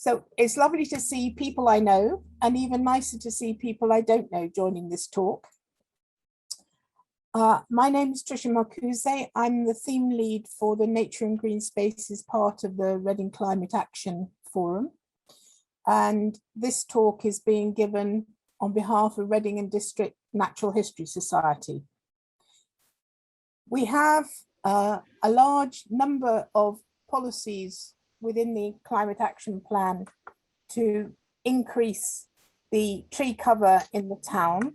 So it's lovely to see people I know, and even nicer to see people I don't know joining this talk. My name is Tricia Marcuse. I'm the theme lead for the Nature and Green Spaces part of the Reading Climate Action Forum. And this talk is being given on behalf of Reading and District Natural History Society. We have a large number of policies within the Climate Action Plan to increase the tree cover in the town,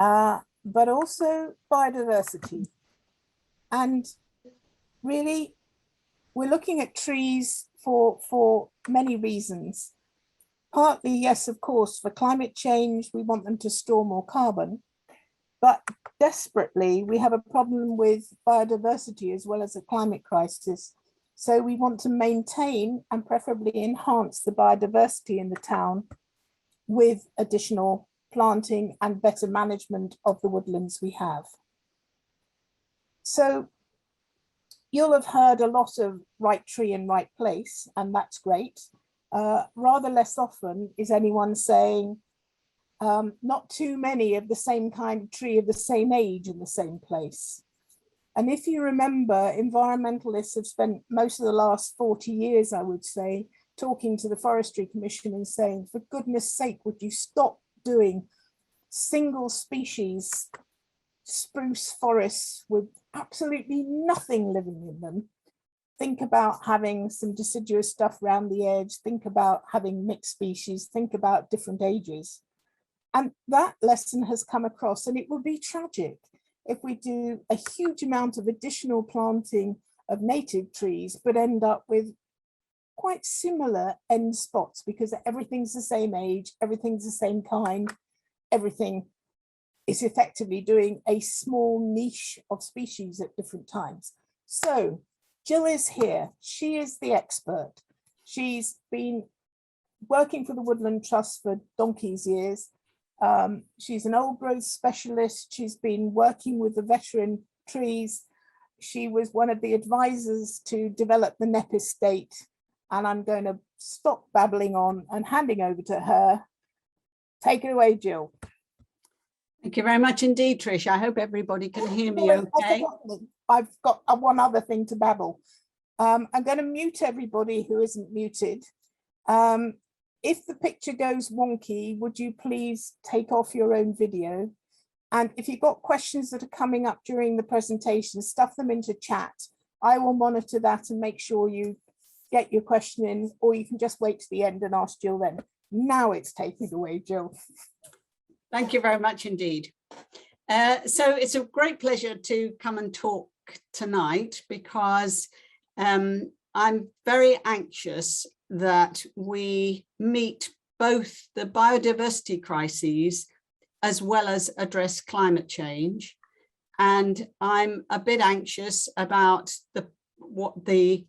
but also biodiversity. And really, we're looking at trees for many reasons. Partly, yes, of course, for climate change, we want them to store more carbon, but desperately, we have a problem with biodiversity as well as a climate crisis. So we want to maintain and preferably enhance the biodiversity in the town with additional planting and better management of the woodlands we have. So you'll have heard a lot of right tree in right place, and that's great. Rather less often is anyone saying not too many of the same kind of tree of the same age in the same place. And if you remember, environmentalists have spent most of the last 40 years, I would say, talking to the Forestry Commission and saying, for goodness sake, would you stop doing single species spruce forests with absolutely nothing living in them? Think about having some deciduous stuff around the edge, think about having mixed species, think about different ages. And that lesson has come across, and it would be tragic if we do a huge amount of additional planting of native trees, but end up with quite similar end spots because everything's the same age, everything's the same kind, everything is effectively doing a small niche of species at different times. So Jill is here. She is the expert. She's been working for the Woodland Trust for donkey's years. She's an old growth specialist. She's been working with the veteran trees. She was one of the advisors to develop the Knepp estate. And I'm going to stop babbling on and handing over to her. Take it away, Jill. Thank you very much indeed, Trish. I hope everybody can hear me okay. I've got one other thing to babble. I'm going to mute everybody who isn't muted. If the picture goes wonky, would you please take off your own video? And if you've got questions that are coming up during the presentation, stuff them into chat. I will monitor that and make sure you get your question in, or you can just wait to the end and ask Jill then. Now it's taken away, Jill. Thank you very much indeed. So it's a great pleasure to come and talk tonight because I'm very anxious that we meet both the biodiversity crises as well as address climate change. And I'm a bit anxious about what the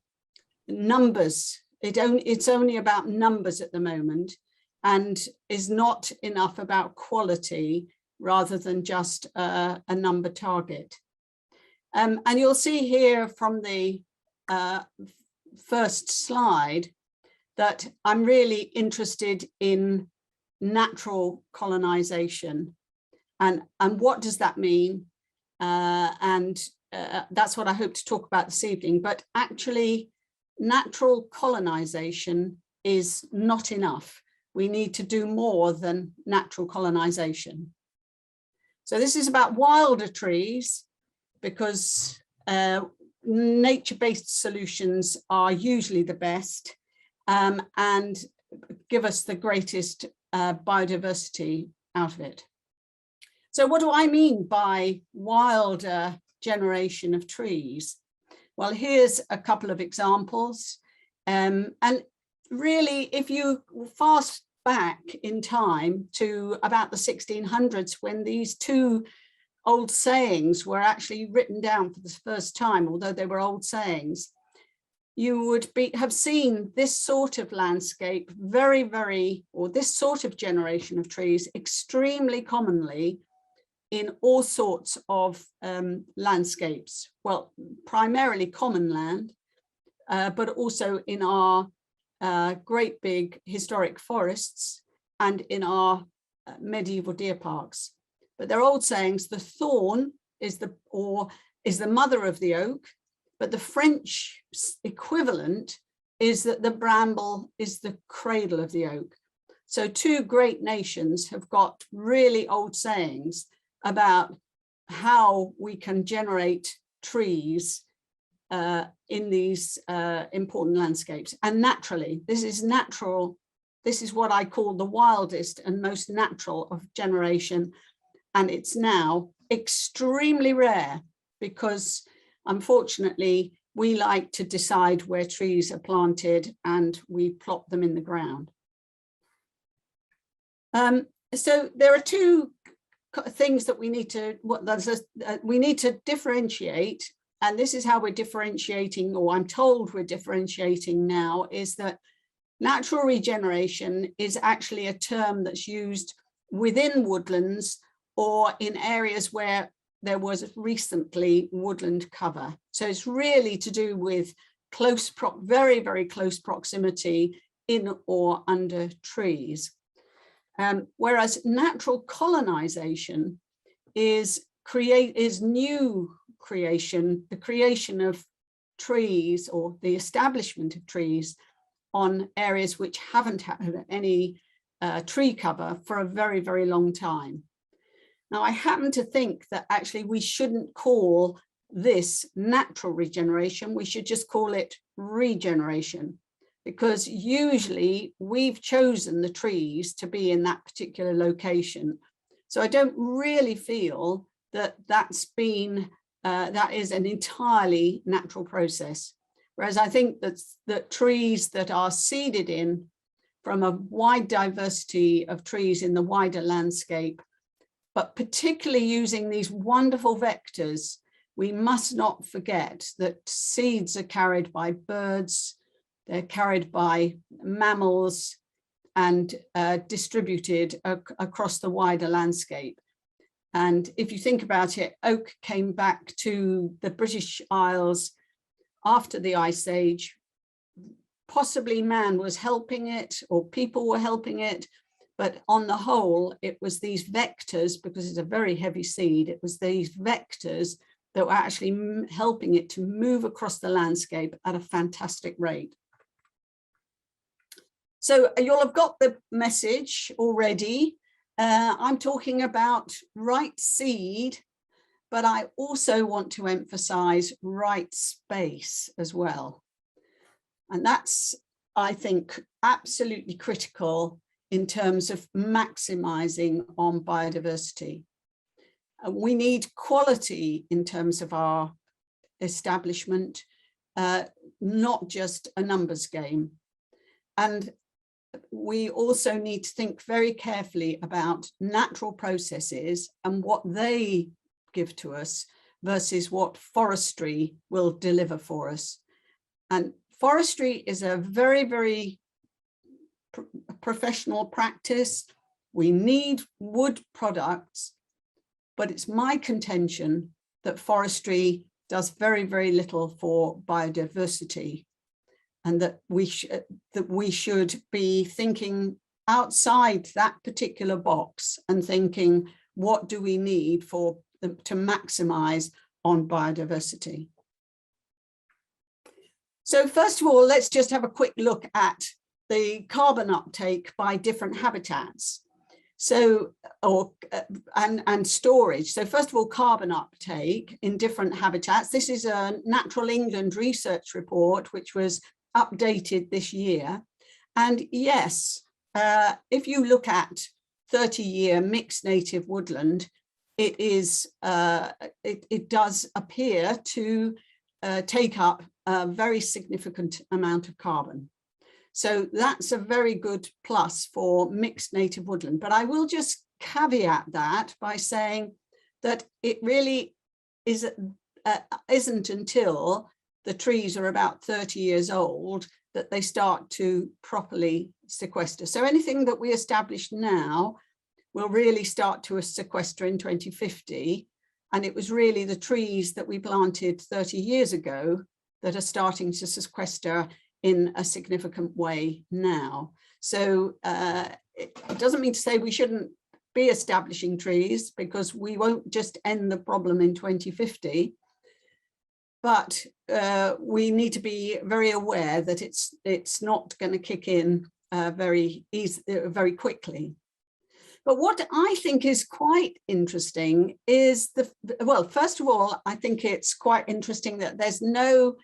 numbers, it's only about numbers at the moment and is not enough about quality rather than just a number target. And you'll see here from the first slide that I'm really interested in natural colonization and what does that mean? That's what I hope to talk about this evening. But actually, natural colonization is not enough. We need to do more than natural colonization. So this is about wilder trees because nature-based solutions are usually the best and give us the greatest biodiversity out of it. So what do I mean by wilder generation of trees? Well, here's a couple of examples. And really, if you fast back in time to about the 1600s, when these two old sayings were actually written down for the first time, although they were old sayings, you would have seen this sort of landscape or this sort of generation of trees extremely commonly in all sorts of landscapes. Well, primarily common land, but also in our great big historic forests and in our medieval deer parks. But they're old sayings. The thorn is the mother of the oak, but the French equivalent is that the bramble is the cradle of the oak. So two great nations have got really old sayings about how we can generate trees in these important landscapes. And naturally, this is natural. This is what I call the wildest and most natural of generation. And it's now extremely rare because, unfortunately, we like to decide where trees are planted and we plop them in the ground. So there are two things that we need to differentiate, and this is how we're differentiating, or I'm told we're differentiating now, is that natural regeneration is actually a term that's used within woodlands or in areas where there was recently woodland cover. So it's really to do with very, very close proximity in or under trees. Whereas natural colonization is new creation, the creation of trees or the establishment of trees on areas which haven't had any tree cover for a very, very long time. Now, I happen to think that actually we shouldn't call this natural regeneration, we should just call it regeneration, because usually we've chosen the trees to be in that particular location. So I don't really feel that that is an entirely natural process. Whereas I think that trees that are seeded in from a wide diversity of trees in the wider landscape, but particularly using these wonderful vectors, we must not forget that seeds are carried by birds, they're carried by mammals and distributed across the wider landscape. And if you think about it, oak came back to the British Isles after the Ice Age. Possibly man was helping it or people were helping it, but on the whole, it was these vectors, because it's a very heavy seed, it was these vectors that were actually helping it to move across the landscape at a fantastic rate. So you'll have got the message already. I'm talking about right seed, but I also want to emphasize right space as well. And that's, I think, absolutely critical in terms of maximizing on biodiversity. We need quality in terms of our establishment, not just a numbers game. And we also need to think very carefully about natural processes and what they give to us versus what forestry will deliver for us. And forestry is a very, very professional practice. We need wood products, but it's my contention that forestry does very, very little for biodiversity, and that we should be thinking outside that particular box and thinking, what do we need to maximize on biodiversity? So first of all, let's just have a quick look at the carbon uptake by different habitats. So, and storage. So first of all, carbon uptake in different habitats. This is a Natural England research report, which was updated this year. And yes, if you look at 30-year mixed native woodland, it does appear to take up a very significant amount of carbon. So that's a very good plus for mixed native woodland. But I will just caveat that by saying that it really isn't until the trees are about 30 years old that they start to properly sequester. So anything that we establish now will really start to sequester in 2050. And it was really the trees that we planted 30 years ago that are starting to sequester in a significant way now. So it doesn't mean to say we shouldn't be establishing trees, because we won't just end the problem in 2050. But we need to be very aware that it's not going to kick in very quickly. But what I think is quite interesting is well, first of all, I think it's quite interesting that there's no,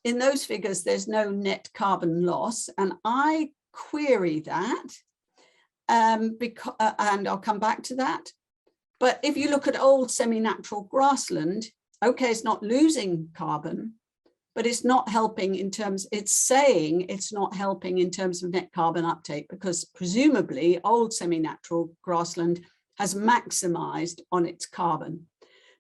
in those figures, there's no net carbon loss. And I query that, because, and I'll come back to that. But if you look at old semi-natural grassland, okay, it's not losing carbon, but it's not helping in terms, it's saying it's not helping in terms of net carbon uptake, because presumably old semi-natural grassland has maximized on its carbon.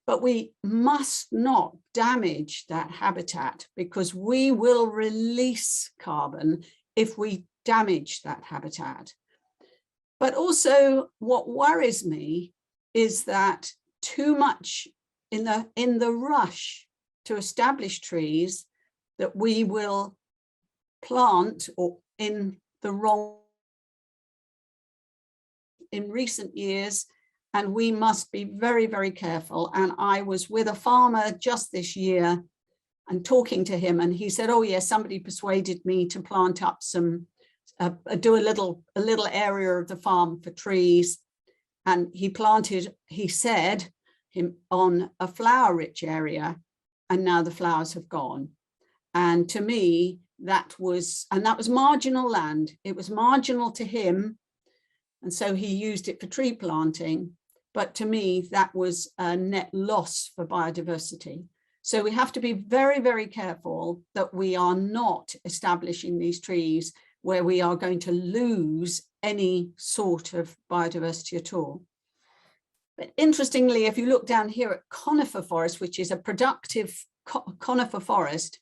But we must not damage that habitat, because we will release carbon if we damage that habitat. But also what worries me is that too much in the rush to establish trees, that we will plant or in the wrong in recent years, and we must be very, very careful. And I was with a farmer just this year and talking to him, and he said, oh yes, somebody persuaded me to plant up some, do a little area of the farm for trees. And he planted, he said, him on a flower-rich area, and now the flowers have gone. And to me, that was marginal land. It was marginal to him, and so he used it for tree planting. But to me, that was a net loss for biodiversity. So we have to be very, very careful that we are not establishing these trees where we are going to lose any sort of biodiversity at all. But interestingly, if you look down here at conifer forest, which is a productive conifer forest,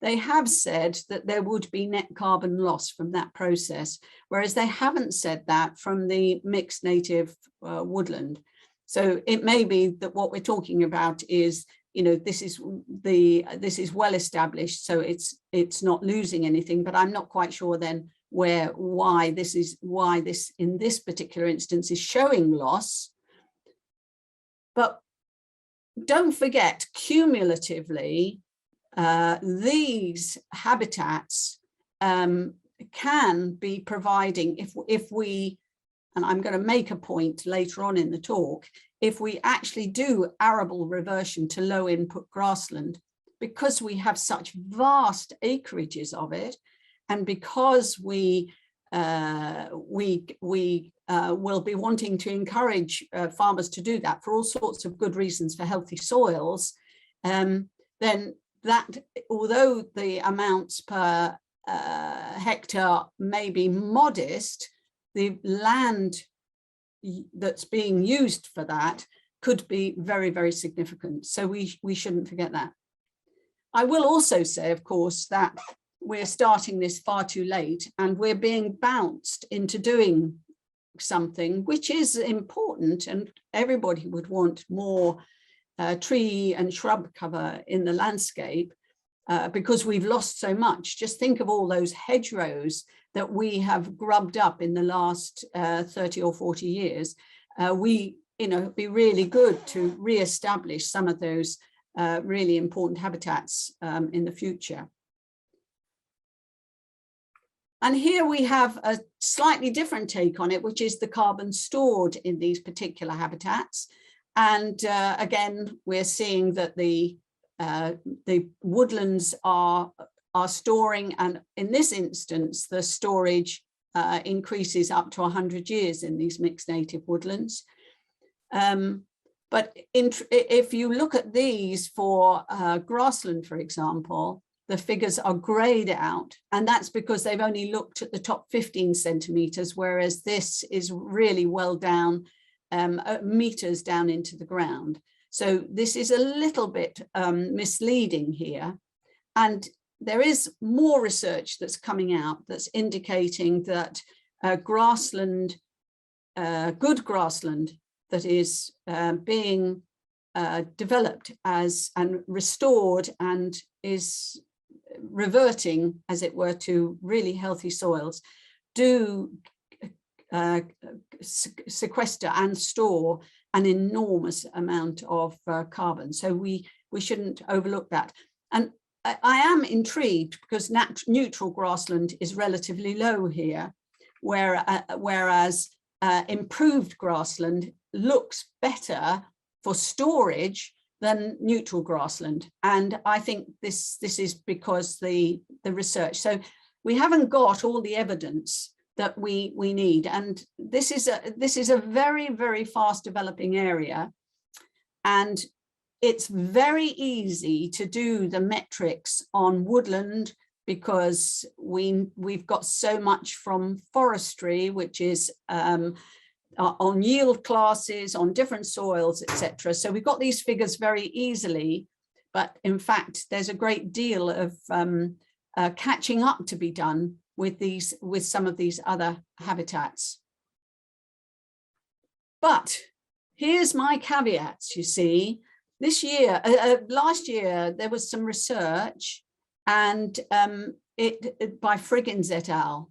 they have said that there would be net carbon loss from that process, whereas they haven't said that from the mixed native woodland. So it may be that what we're talking about is, you know, this is well established, so it's not losing anything. But I'm not quite sure then why this in this particular instance is showing loss. But don't forget, cumulatively, these habitats can be providing, if we, and I'm going to make a point later on in the talk, if we actually do arable reversion to low input grassland, because we have such vast acreages of it, and because we will be wanting to encourage farmers to do that for all sorts of good reasons, for healthy soils, then that, although the amounts per hectare may be modest, the land that's being used for that could be very, very significant. So we shouldn't forget that. I will also say, of course, that we're starting this far too late, and we're being bounced into doing something which is important, and everybody would want more tree and shrub cover in the landscape, because we've lost so much. Just think of all those hedgerows that we have grubbed up in the last 30 or 40 years. It'd be really good to re-establish some of those really important habitats in the future. And here we have a slightly different take on it, which is the carbon stored in these particular habitats. And again, we're seeing that the woodlands are storing, and in this instance, the storage increases up to 100 years in these mixed native woodlands. But if you look at these for grassland, for example, the figures are grayed out, and that's because they've only looked at the top 15 centimeters, whereas this is really well down, meters down into the ground. So this is a little bit misleading here. And there is more research that's coming out that's indicating that grassland, good grassland that is being developed as and restored and is reverting, as it were, to really healthy soils, do sequester and store an enormous amount of carbon. So we shouldn't overlook that. And I am intrigued because neutral grassland is relatively low here, whereas improved grassland looks better for storage than neutral grassland. And I think this is because the research. So we haven't got all the evidence that we need. And this is a very, very fast developing area. And it's very easy to do the metrics on woodland because we've got so much from forestry, which is on yield classes, on different soils, etc. So we've got these figures very easily, but in fact, there's a great deal of catching up to be done with some of these other habitats. But here's my caveats, you see. This year, last year, there was some research and by Friggins et al.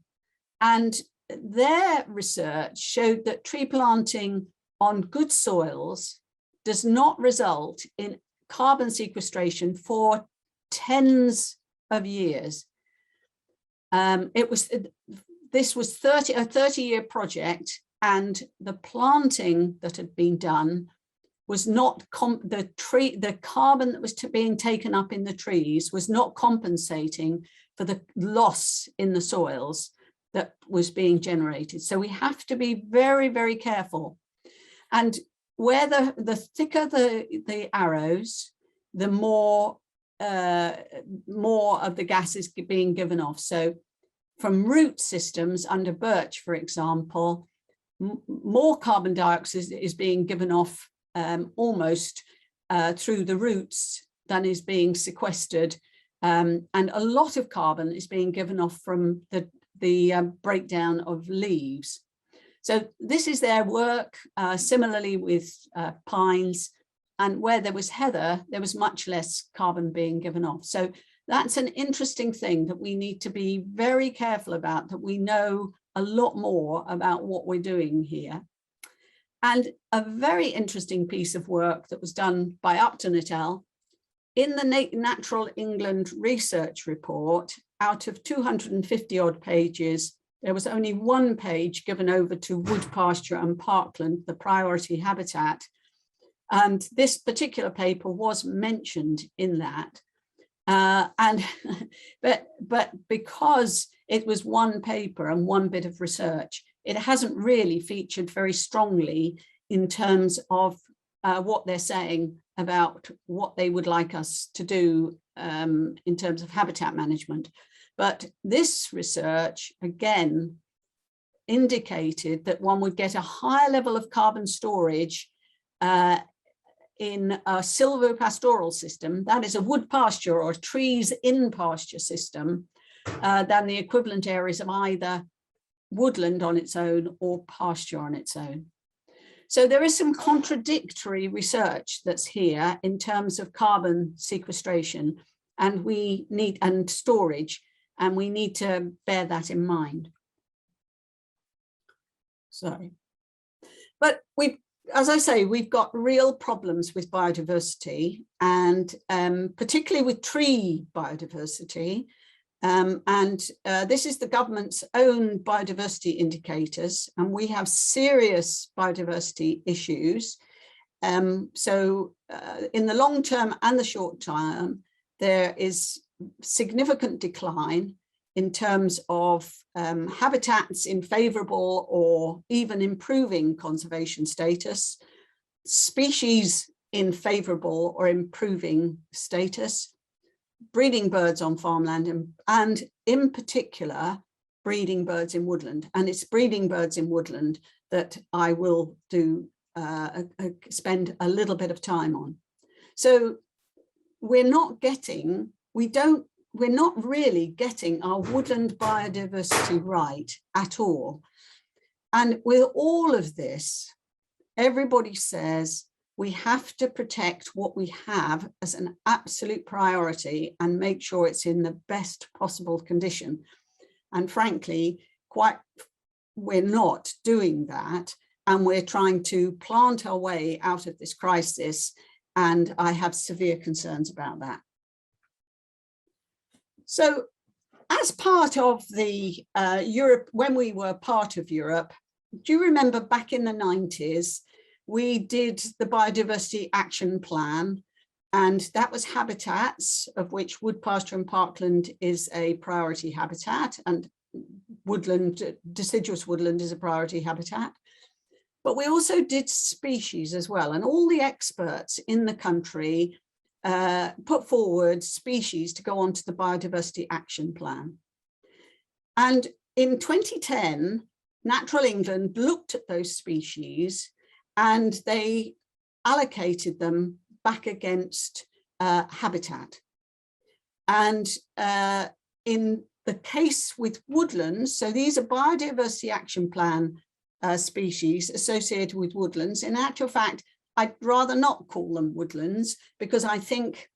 And their research showed that tree planting on good soils does not result in carbon sequestration for tens of years. This was a 30-year project, and the planting that had been done was not the carbon that was being taken up in the trees was not compensating for the loss in the soils that was being generated. So we have to be very, very careful. And where the thicker the arrows, the more of the gas is being given off. So from root systems under birch, for example, more carbon dioxide is being given off almost through the roots than is being sequestered, and a lot of carbon is being given off from the breakdown of leaves. So this is their work. Similarly with pines, and where there was heather, there was much less carbon being given off. So that's an interesting thing that we need to be very careful about, that we know a lot more about what we're doing here. And a very interesting piece of work that was done by Upton et al. In the Natural England research report, out of 250 odd pages, there was only one page given over to wood pasture and parkland, the priority habitat. And this particular paper was mentioned in that. But because it was one paper and one bit of research, it hasn't really featured very strongly in terms of what they're saying about what they would like us to do in terms of habitat management. But this research, again, indicated that one would get a higher level of carbon storage in a silvopastoral system, that is a wood pasture or trees in pasture system, than the equivalent areas of either woodland on its own or pasture on its own. So there is some contradictory research that's here in terms of carbon sequestration and storage, and we need to bear that in mind. Sorry. But as I say, we've got real problems with biodiversity, and particularly with tree biodiversity. This is the government's own biodiversity indicators, and we have serious biodiversity issues. So in the long term and the short term, there is significant decline in terms of habitats in favourable or even improving conservation status, species in favourable or improving status, breeding birds on farmland, and in particular, breeding birds in woodland. And it's breeding birds in woodland that I will spend a little bit of time on. So we're not really getting our woodland biodiversity right at all. And with all of this, everybody says We have to protect what we have as an absolute priority and make sure it's in the best possible condition. And frankly, we're not doing that. And we're trying to plant our way out of this crisis. And I have severe concerns about that. So as part of the Europe, when we were part of Europe, do you remember back in the 90s, we did the Biodiversity Action Plan, and that was habitats, of which wood, pasture and parkland is a priority habitat, and woodland, deciduous woodland is a priority habitat. But we also did species as well, and all the experts in the country put forward species to go onto the Biodiversity Action Plan. And in 2010, Natural England looked at those species and they allocated them back against habitat. And in the case with woodlands, so these are Biodiversity Action Plan species associated with woodlands. In actual fact, I'd rather not call them woodlands because I think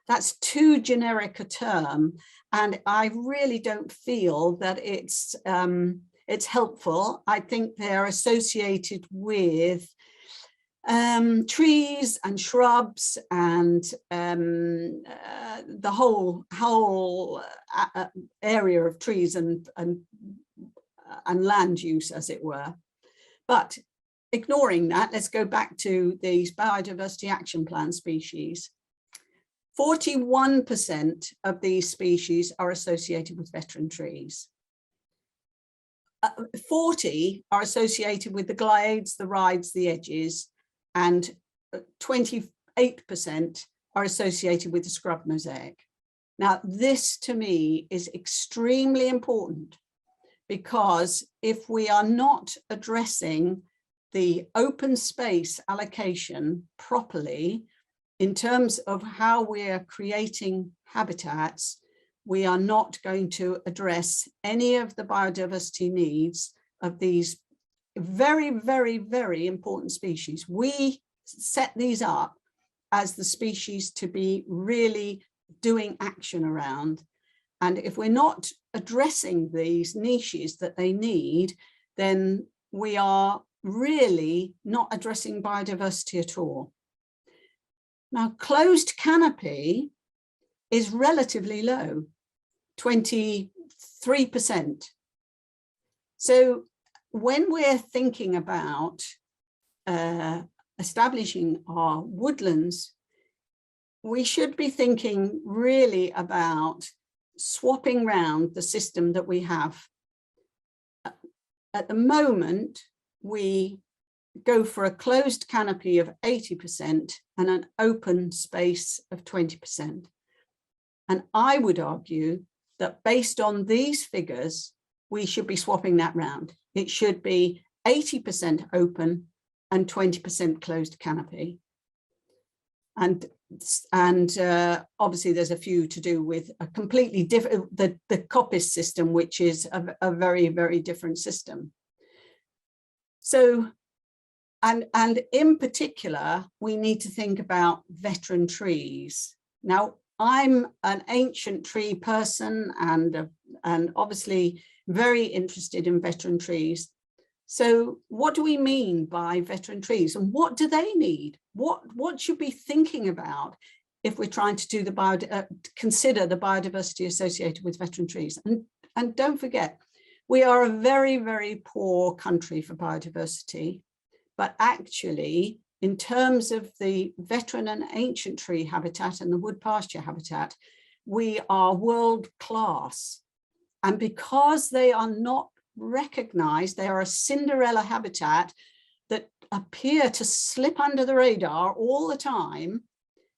that's too generic a term, and I really don't feel that it's helpful. I think they're associated with trees and shrubs and the whole area of trees and land use, as it were. But ignoring that, let's go back to these Biodiversity Action Plan species. 41% of these species are associated with veteran trees. 40 are associated with the glades, the rides, the edges, and 28% are associated with the scrub mosaic. Now, this to me is extremely important, because if we are not addressing the open space allocation properly in terms of how we are creating habitats, we are not going to address any of the biodiversity needs of these very, very, very important species. We set these up as the species to be really doing action around. And if we're not addressing these niches that they need, then we are really not addressing biodiversity at all. Now, closed canopy is relatively low, 23%. So when we're thinking about establishing our woodlands, we should be thinking really about swapping round the system that we have. At the moment, we go for a closed canopy of 80% and an open space of 20%. And I would argue that based on these figures, we should be swapping that round. It should be 80% open and 20% closed canopy. And obviously there's a few to do with a completely different, the coppice system, which is a very, very different system. So, and in particular, we need to think about veteran trees. Now, I'm an ancient tree person and obviously very interested in veteran trees. So what do we mean by veteran trees, and what do they need? What should we be thinking about if we're trying to do the consider the biodiversity associated with veteran trees? And don't forget, we are a very, very poor country for biodiversity, but actually, in terms of the veteran and ancient tree habitat and the wood pasture habitat, we are world class. And because they are not recognized, they are a Cinderella habitat that appear to slip under the radar all the time,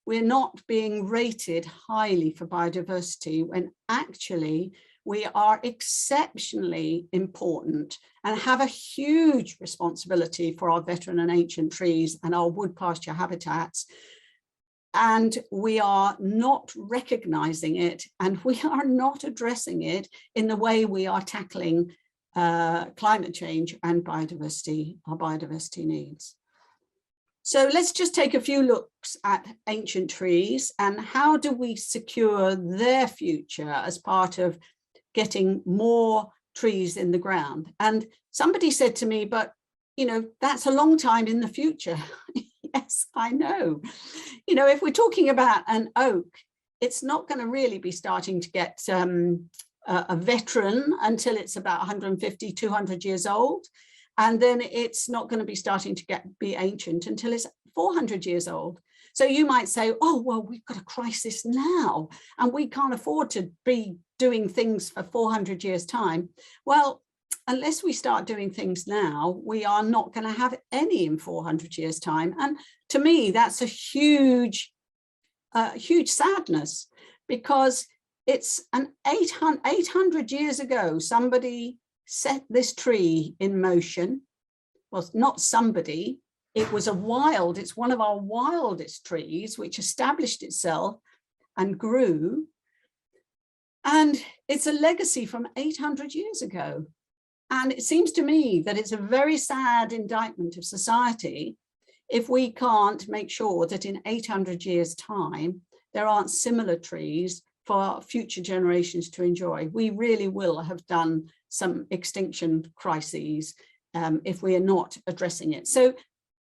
we're not being rated highly for biodiversity, when actually we are exceptionally important and have a huge responsibility for our veteran and ancient trees and our wood pasture habitats. And we are not recognizing it, and we are not addressing it in the way we are tackling climate change and biodiversity, our biodiversity needs. So let's just take a few looks at ancient trees and how do we secure their future as part of getting more trees in the ground. And somebody said to me, but that's a long time in the future. Yes, I know. If we're talking about an oak, it's not going to really be starting to get a veteran until it's about 150, 200 years old. And then it's not going to be starting to be ancient until it's 400 years old. So you might say, oh, well, we've got a crisis now and we can't afford to be doing things for 400 years time. Well, unless we start doing things now, we are not going to have any in 400 years time. And to me, that's a huge sadness, because it's an 800 years ago, somebody set this tree in motion. Well, not somebody, it's one of our wildest trees, which established itself and grew. And it's a legacy from 800 years ago. And it seems to me that it's a very sad indictment of society if we can't make sure that in 800 years' time, there aren't similar trees for future generations to enjoy. We really will have done some extinction crises if we are not addressing it. So,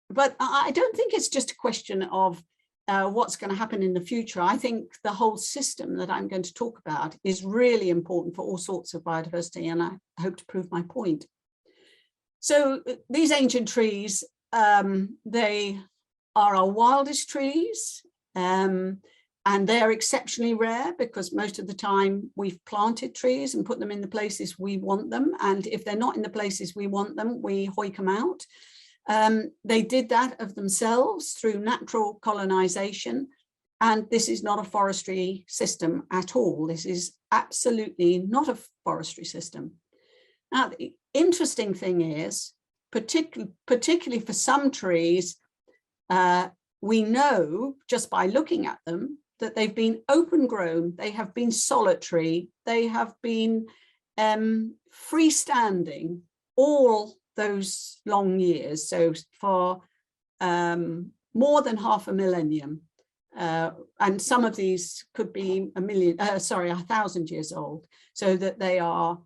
but I don't think it's just a question of what's going to happen in the future. I think the whole system that I'm going to talk about is really important for all sorts of biodiversity, and I hope to prove my point. So these ancient trees, they are our wildest trees, and they're exceptionally rare because most of the time we've planted trees and put them in the places we want them. And if they're not in the places we want them, we hoik them out. They did that of themselves through natural colonisation. And this is not a forestry system at all. This is absolutely not a forestry system. Now, the interesting thing is, particularly for some trees, we know just by looking at them that they've been open grown, they have been solitary, they have been freestanding all those long years. So for more than half a millennium, and some of these could be 1,000 years old, so that they are,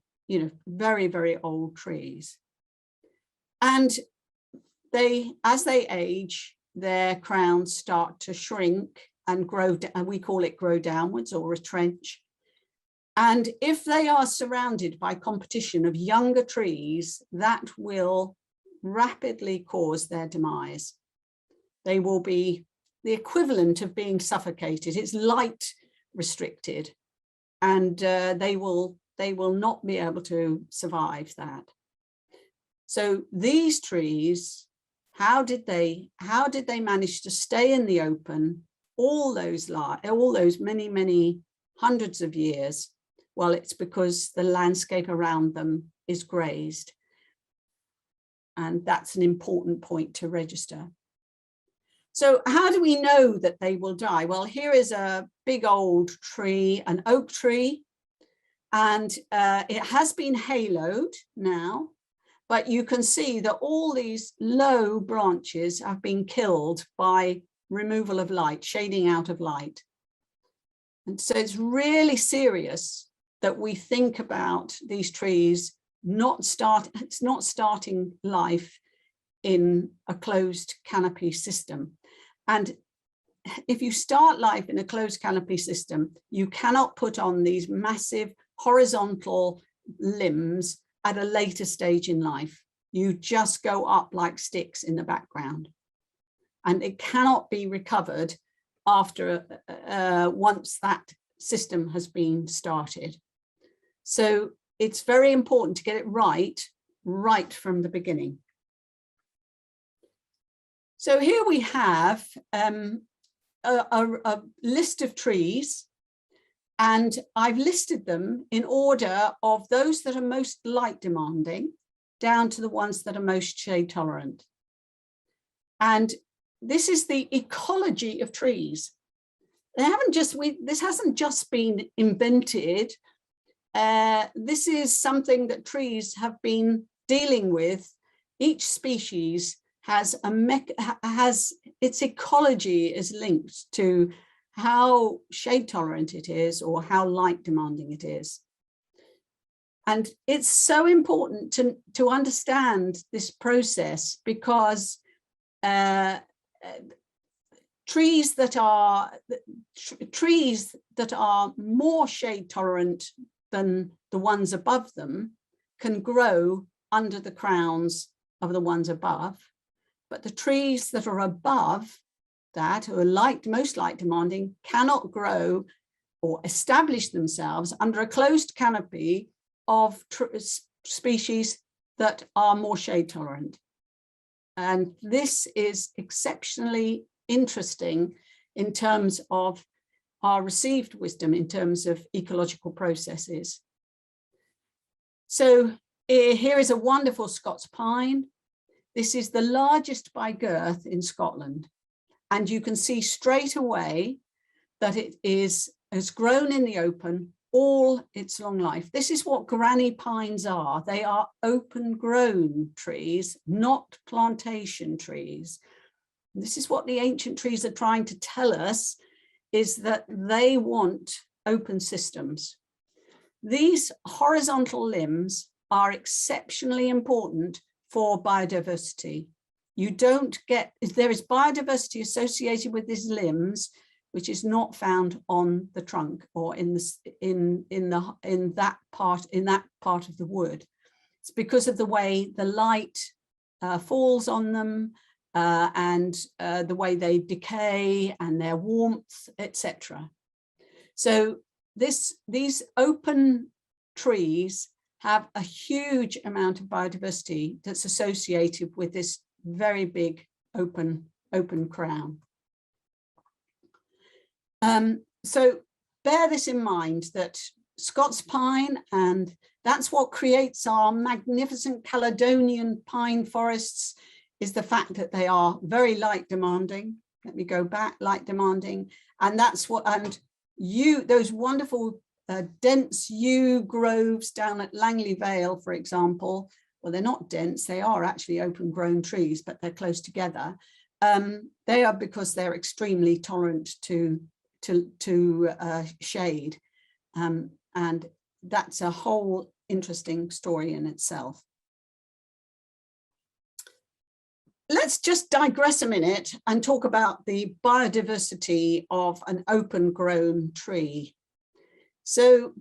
very, very old trees. And as they age, their crowns start to shrink and grow, and we call it grow downwards or retrench. And if they are surrounded by competition of younger trees, that will rapidly cause their demise. They will be the equivalent of being suffocated. It's light restricted, and they will not be able to survive that. So these trees, how did they manage to stay in the open all those many, many hundreds of years? Well, it's because the landscape around them is grazed. And that's an important point to register. So how do we know that they will die? Well, here is a big old tree, an oak tree, and it has been haloed now, but you can see that all these low branches have been killed by removal of light, shading out of light. And so it's really serious that we think about these trees it's not starting life in a closed canopy system. And if you start life in a closed canopy system, you cannot put on these massive horizontal limbs at a later stage in life. You just go up like sticks in the background. And it cannot be recovered after once that system has been started. So it's very important to get it right from the beginning. So here we have a list of trees, and I've listed them in order of those that are most light demanding down to the ones that are most shade tolerant. And this is the ecology of trees. This hasn't just been invented. This is something that trees have been dealing with. Each species has its ecology is linked to how shade tolerant it is or how light demanding it is. And it's so important to understand this process, because trees that are more shade tolerant than the ones above them can grow under the crowns of the ones above, but the trees that are above that, who are most light demanding, cannot grow or establish themselves under a closed canopy of species that are more shade tolerant. And this is exceptionally interesting in terms of our received wisdom in terms of ecological processes. So here is a wonderful Scots pine. This is the largest by girth in Scotland. And you can see straight away that it has grown in the open all its long life. This is what granny pines are. They are open grown trees, not plantation trees. This is what the ancient trees are trying to tell us, is that they want open systems. These horizontal limbs are exceptionally important for biodiversity. You don't get, there is biodiversity associated with these limbs, which is not found on the trunk or in that part of the wood. It's because of the way the light falls on them and the way they decay and their warmth, etc. So these open trees have a huge amount of biodiversity that's associated with this very big open crown. So bear this in mind, that Scots pine, and that's what creates our magnificent Caledonian pine forests, is the fact that they are very light demanding. Let me go back, light demanding. And that's what, and those wonderful dense yew groves down at Langley Vale, for example, well, they're not dense, they are actually open grown trees, but they're close together. They are because they're extremely tolerant to shade. And that's a whole interesting story in itself. Let's just digress a minute and talk about the biodiversity of an open grown tree. So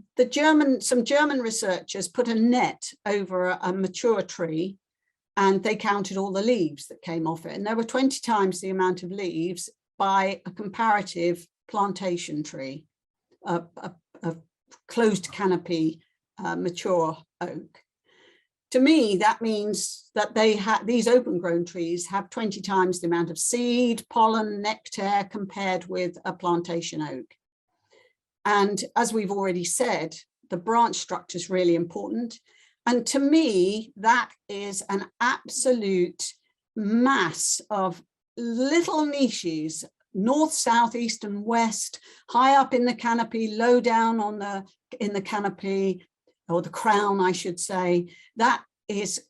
some German researchers put a net over a mature tree, and they counted all the leaves that came off it. And there were 20 times the amount of leaves by a comparative plantation tree, a closed canopy mature oak. To me, that means that these open grown trees have 20 times the amount of seed, pollen, nectar compared with a plantation oak. And as we've already said, the branch structure is really important. And to me, that is an absolute mass of little niches, north, south, east, and west, high up in the canopy, low down in the canopy, or the crown, I should say. That is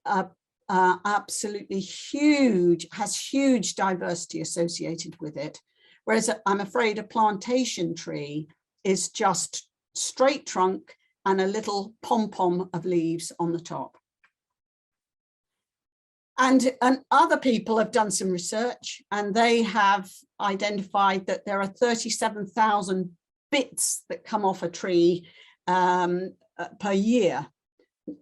absolutely huge, has huge diversity associated with it. Whereas I'm afraid a plantation tree is just straight trunk and a little pom-pom of leaves on the top. And other people have done some research, and they have identified that there are 37,000 bits that come off a tree per year.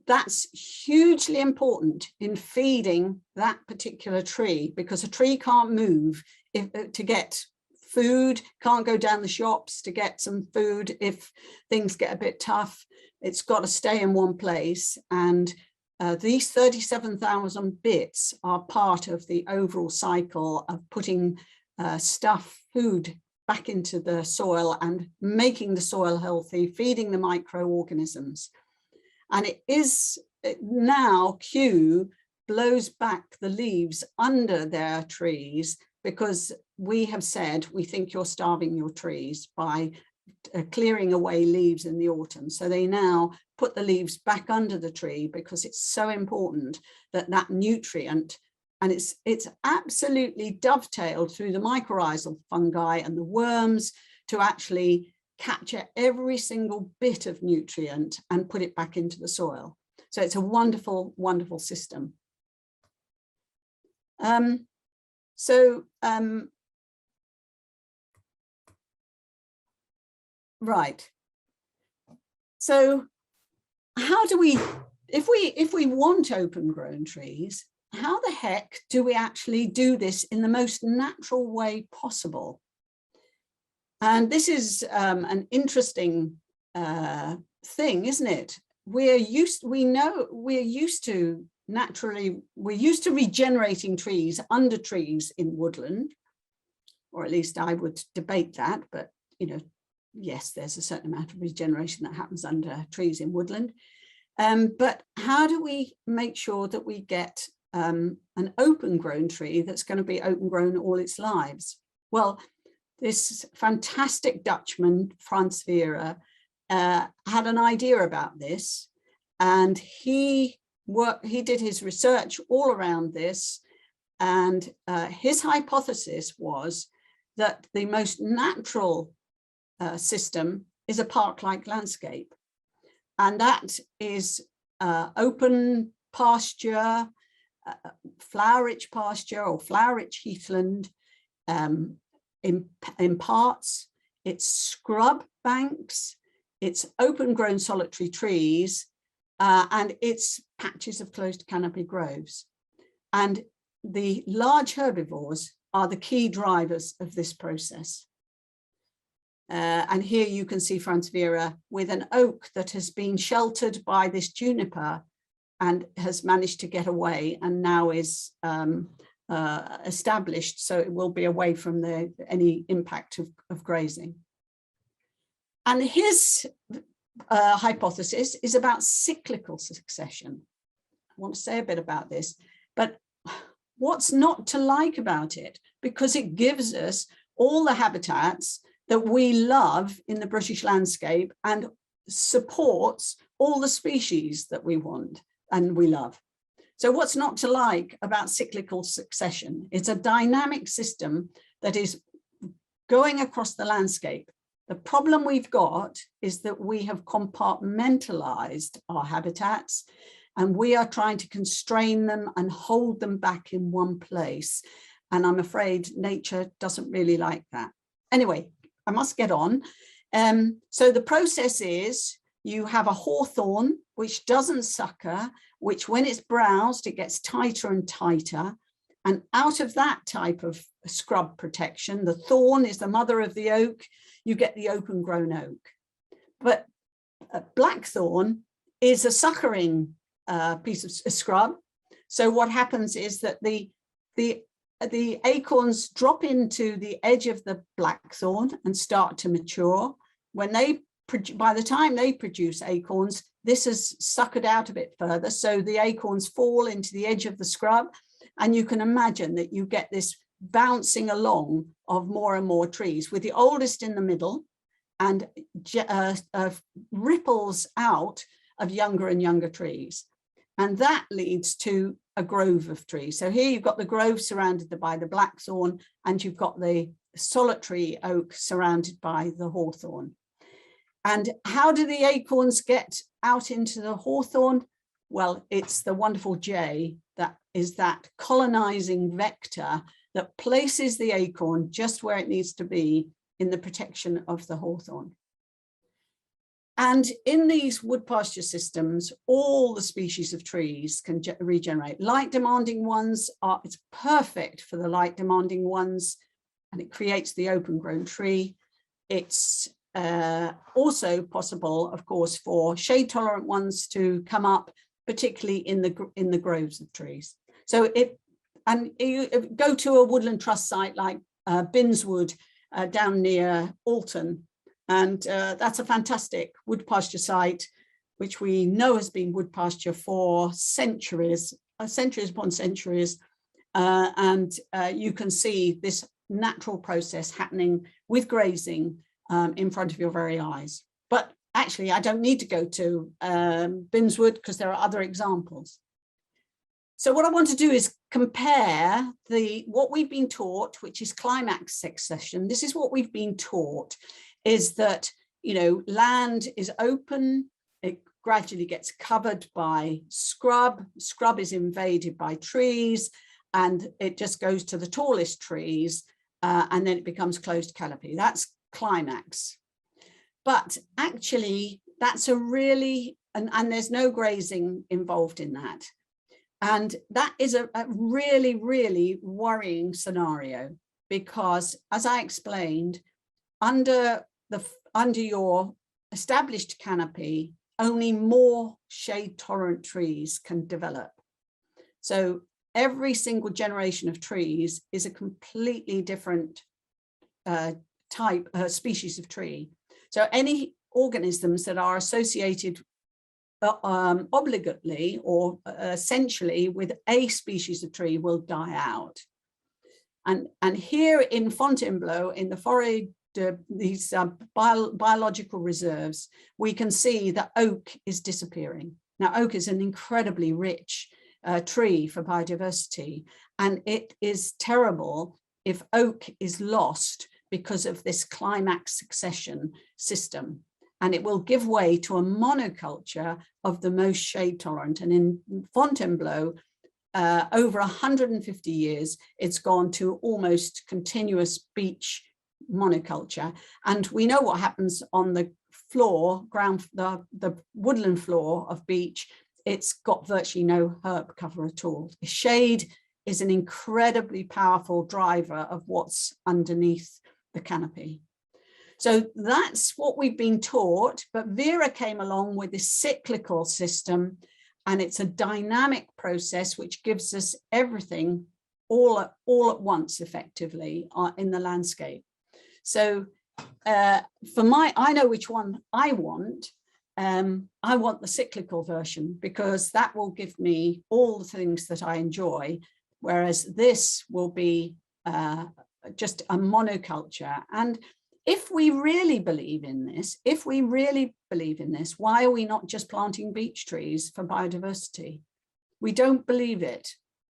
That's hugely important in feeding that particular tree, because a tree can't move to get food, can't go down the shops to get some food if things get a bit tough. It's got to stay in one place. And these 37,000 bits are part of the overall cycle of putting food back into the soil and making the soil healthy, feeding the microorganisms. And it is now Kew blows back the leaves under their trees, because we have said we think you're starving your trees by clearing away leaves in the autumn. So they now put the leaves back under the tree, because it's so important that that nutrient And it's absolutely dovetailed through the mycorrhizal fungi and the worms to actually capture every single bit of nutrient and put it back into the soil. So it's a wonderful, wonderful system. Right. So how do we, if we want open grown trees, how the heck do we actually do this in the most natural way possible? And this is an interesting thing, isn't it? We're used to regenerating trees under trees in woodland, or at least I would debate that, but you know, yes, there's a certain amount of regeneration that happens under trees in woodland. But how do we make sure that we get an open grown tree that's going to be open grown all its lives? Well, this fantastic Dutchman, Frans Vera, had an idea about this, and he did his research all around this, and his hypothesis was that the most natural system is a park-like landscape, and that is open pasture, flower-rich pasture or flower-rich heathland in parts. It's scrub banks, it's open-grown solitary trees, and it's patches of closed canopy groves. And the large herbivores are the key drivers of this process. And here you can see Frans Vera with an oak that has been sheltered by this juniper and has managed to get away, and now is established, so it will be away from any impact of grazing. And his hypothesis is about cyclical succession. I want to say a bit about this, but what's not to like about it? Because it gives us all the habitats that we love in the British landscape and supports all the species that we want and we love. So what's not to like about cyclical succession? It's a dynamic system that is going across the landscape. The problem we've got is that we have compartmentalized our habitats, and we are trying to constrain them and hold them back in one place. And I'm afraid nature doesn't really like that. Anyway, I must get on. So the process is you have a hawthorn, which doesn't sucker, which when it's browsed, it gets tighter and tighter. And out of that type of scrub protection, the thorn is the mother of the oak, you get the open grown oak. But blackthorn is a suckering piece of scrub. So what happens is that the acorns drop into the edge of the blackthorn and start to mature. When by the time they produce acorns, this is suckered out a bit further. So the acorns fall into the edge of the scrub, and you can imagine that you get this bouncing along of more and more trees, with the oldest in the middle and ripples out of younger and younger trees. And that leads to a grove of trees. So here you've got the grove surrounded by the blackthorn, and you've got the solitary oak surrounded by the hawthorn. And how do the acorns get out into the hawthorn? Well, it's the wonderful jay that is that colonizing vector that places the acorn just where it needs to be in the protection of the hawthorn. And in these wood pasture systems, all the species of trees can regenerate. Light demanding ones it's perfect for the light demanding ones, and it creates the open grown tree. It's also possible, of course, for shade tolerant ones to come up, particularly in the groves of trees. So you go to a woodland trust site like Binswood down near Alton, and that's a fantastic wood pasture site, which we know has been wood pasture for centuries, centuries upon centuries. And you can see this natural process happening with grazing in front of your very eyes. But actually, I don't need to go to Binswood because there are other examples. So what I want to do is compare what we've been taught, which is climax succession. This is what we've been taught, is that, you know, land is open, it gradually gets covered by scrub is invaded by trees, and it just goes to the tallest trees, and then it becomes closed canopy. That's climax. But actually, that's a really, and there's no grazing involved in that. And that is a really, really worrying scenario, because as I explained, under your established canopy, only more shade tolerant trees can develop. So every single generation of trees is a completely different species of tree. So any organisms that are associated obligately or essentially with a species of tree will die out. And here in Fontainebleau, in the forêt, these biological reserves, we can see that oak is disappearing. Now, oak is an incredibly rich tree for biodiversity, and it is terrible if oak is lost because of this climax succession system. And it will give way to a monoculture of the most shade tolerant. And in Fontainebleau, over 150 years, it's gone to almost continuous beech monoculture. And we know what happens on the floor, the woodland floor of beech. It's got virtually no herb cover at all. The shade is an incredibly powerful driver of what's underneath the canopy. So that's what we've been taught, but Vera came along with this cyclical system, and it's a dynamic process which gives us everything all at once, effectively, in the landscape. So I know which one I want. I want the cyclical version, because that will give me all the things that I enjoy, whereas this will be just a monoculture. And if we really believe in this, why are we not just planting beech trees for biodiversity? We don't believe it.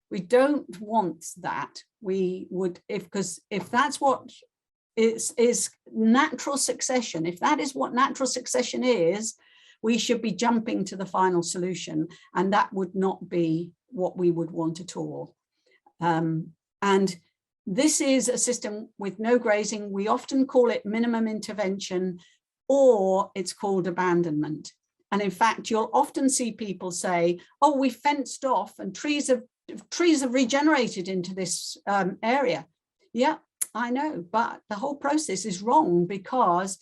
We don't want that. We would, because if that's what is natural succession, if that is what natural succession is, we should be jumping to the final solution, and that would not be what we would want at all. And this is a system with no grazing. We often call it minimum intervention, or it's called abandonment. And in fact, you'll often see people say, oh, we fenced off and trees have regenerated into this area. Yeah, I know, but the whole process is wrong, because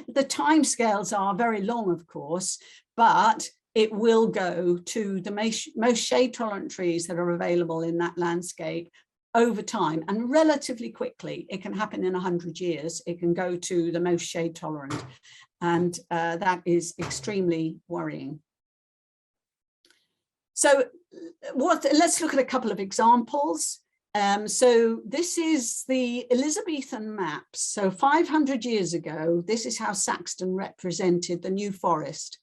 the timescales are very long, of course, but it will go to the most shade tolerant trees that are available in that landscape over time, and relatively quickly. It can happen in 100 years. It can go to the most shade tolerant, and that is extremely worrying. So let's look at a couple of examples. So this is the Elizabethan maps. So 500 years ago, this is how Saxton represented the New Forest.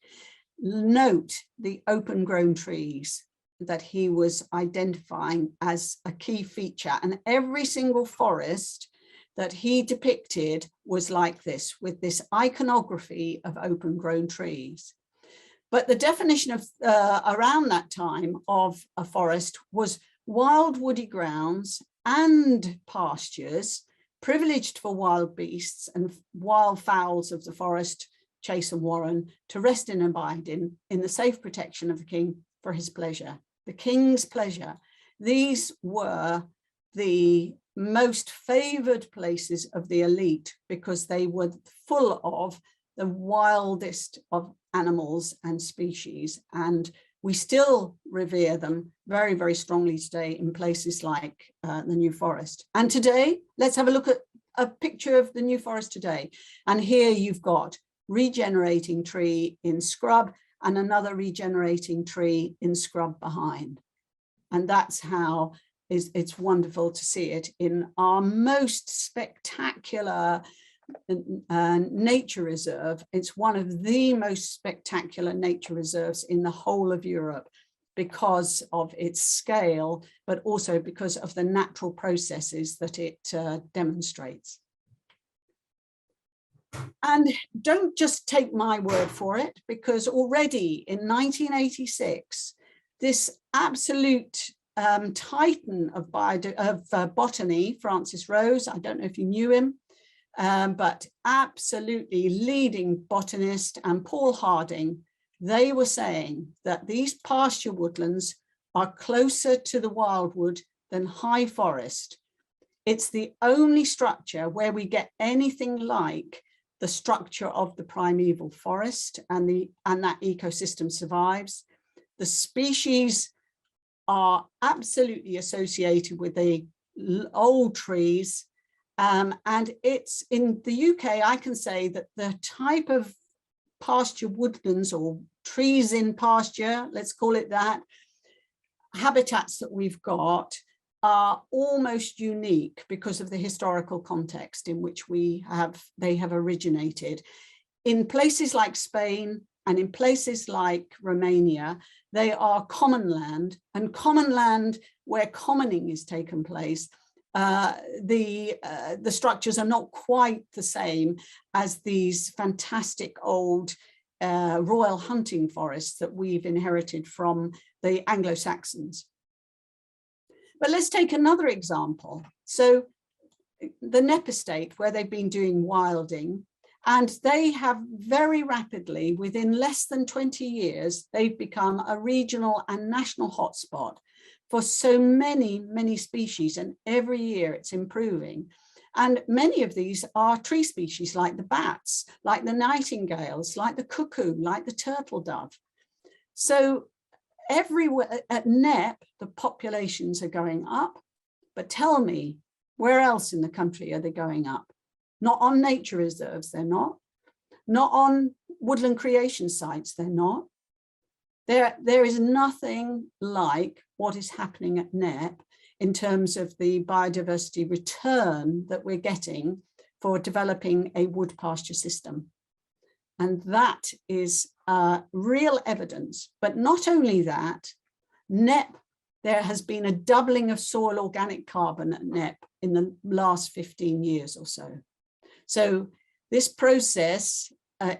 Note the open grown trees that he was identifying as a key feature, and every single forest that he depicted was like this, with this iconography of open grown trees. But the definition of around that time of a forest was wild woody grounds and pastures privileged for wild beasts and wild fowls of the forest, chase and warren, to rest and abide in the safe protection of the king for his pleasure. The king's pleasure. These were the most favored places of the elite, because they were full of the wildest of animals and species. And we still revere them very, very strongly today in places like the New Forest. And today, let's have a look at a picture of the New Forest today. And here you've got regenerating tree in scrub and another regenerating tree in scrub behind. And that's how it's wonderful to see it in our most spectacular nature reserve. It's one of the most spectacular nature reserves in the whole of Europe. because of its scale, but also because of the natural processes that it demonstrates. And don't just take my word for it, because already in 1986, this absolute titan of botany, Francis Rose, I don't know if you knew him, but absolutely leading botanist, and Paul Harding, they were saying that these pasture woodlands are closer to the wildwood than high forest. It's the only structure where we get anything like the structure of the primeval forest, and that ecosystem survives. The species are absolutely associated with the old trees. And it's in the UK, I can say that the type of pasture woodlands, or trees in pasture, let's call it that, habitats that we've got are almost unique because of the historical context in which they have originated. In places like Spain and in places like Romania, they are common land, and common land where commoning is taken place. The structures are not quite the same as these fantastic old royal hunting forests that we've inherited from the Anglo-Saxons. But let's take another example. So the Knepp estate, where they've been doing wilding, and they have very rapidly, within less than 20 years, they've become a regional and national hotspot for so many, many species, and every year it's improving. And many of these are tree species, like the bats, like the nightingales, like the cuckoo, like the turtle dove. So everywhere at Knepp, the populations are going up, but tell me, where else in the country are they going up? Not on nature reserves, they're not. Not on woodland creation sites, they're not. There is nothing like what is happening at Knepp in terms of the biodiversity return that we're getting for developing a wood pasture system. And that is real evidence. But not only that, Knepp, there has been a doubling of soil organic carbon at Knepp in the last 15 years or so. So this process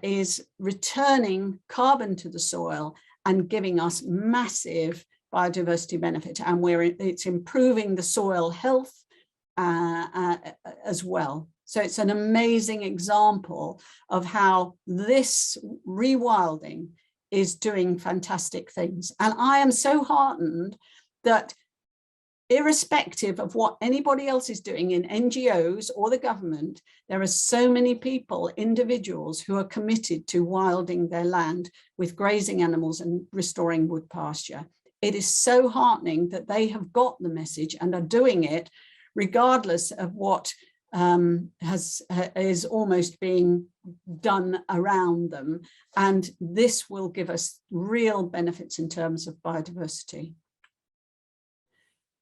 is returning carbon to the soil and giving us massive biodiversity benefit, and it's improving the soil health as well. So it's an amazing example of how this rewilding is doing fantastic things. And I am so heartened that, irrespective of what anybody else is doing in NGOs or the government, there are so many people, individuals, who are committed to wilding their land with grazing animals and restoring wood pasture. It is so heartening that they have got the message and are doing it regardless of what is almost being done around them. And this will give us real benefits in terms of biodiversity.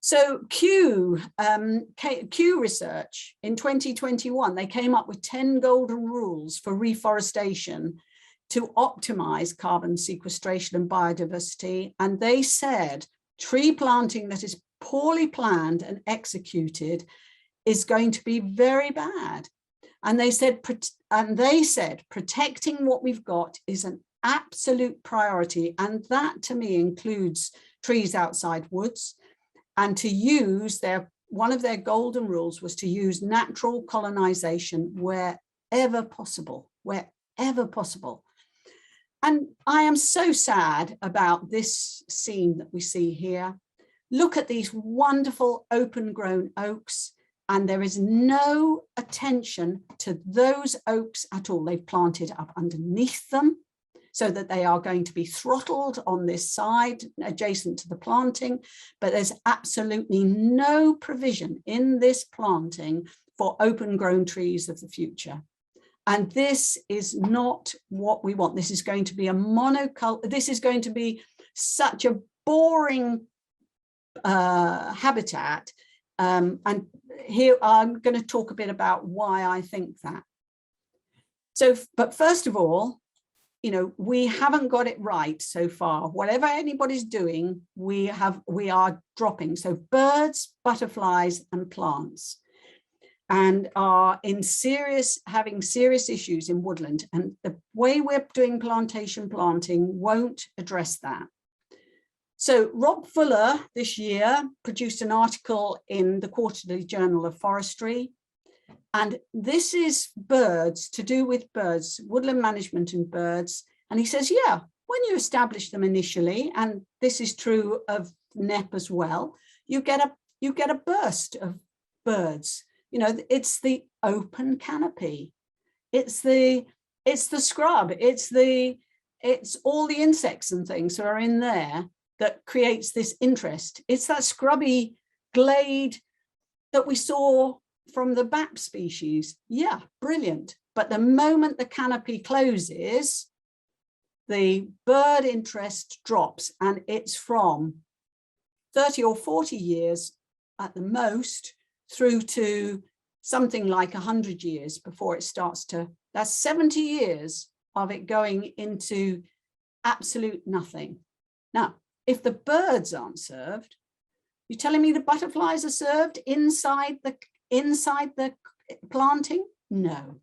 So Kew Research in 2021, they came up with 10 golden rules for reforestation to optimize carbon sequestration and biodiversity. And they said tree planting that is poorly planned and executed is going to be very bad. And they said protecting what we've got is an absolute priority. And that to me includes trees outside woods. And to use one of their golden rules was to use natural colonization wherever possible, wherever possible. And I am so sad about this scene that we see here. Look at these wonderful open grown oaks, and there is no attention to those oaks at all. They've planted up underneath them so that they are going to be throttled on this side adjacent to the planting, but there's absolutely no provision in this planting for open grown trees of the future. And this is not what we want. This is going to be a monoculture. This is going to be such a boring habitat. And here I'm going to talk a bit about why I think that. So, but first of all, you know, we haven't got it right so far. Whatever anybody's doing, we are dropping. So birds, butterflies, and plants, and are having serious issues in woodland. And the way we're doing plantation planting won't address that. So Rob Fuller this year produced an article in the Quarterly Journal of Forestry. And this is birds, to do with birds, woodland management and birds. And he says, yeah, when you establish them initially, and this is true of Knepp as well, you get a burst of birds. You know, it's the open canopy. It's the scrub. It's all the insects and things that are in there that creates this interest. It's that scrubby glade that we saw from the BAP species. Yeah, brilliant. But the moment the canopy closes, the bird interest drops, and it's from 30 or 40 years at the most through to something like 100 years before it starts to, that's 70 years of it going into absolute nothing. Now, if the birds aren't served, you're telling me the butterflies are served inside the planting? No.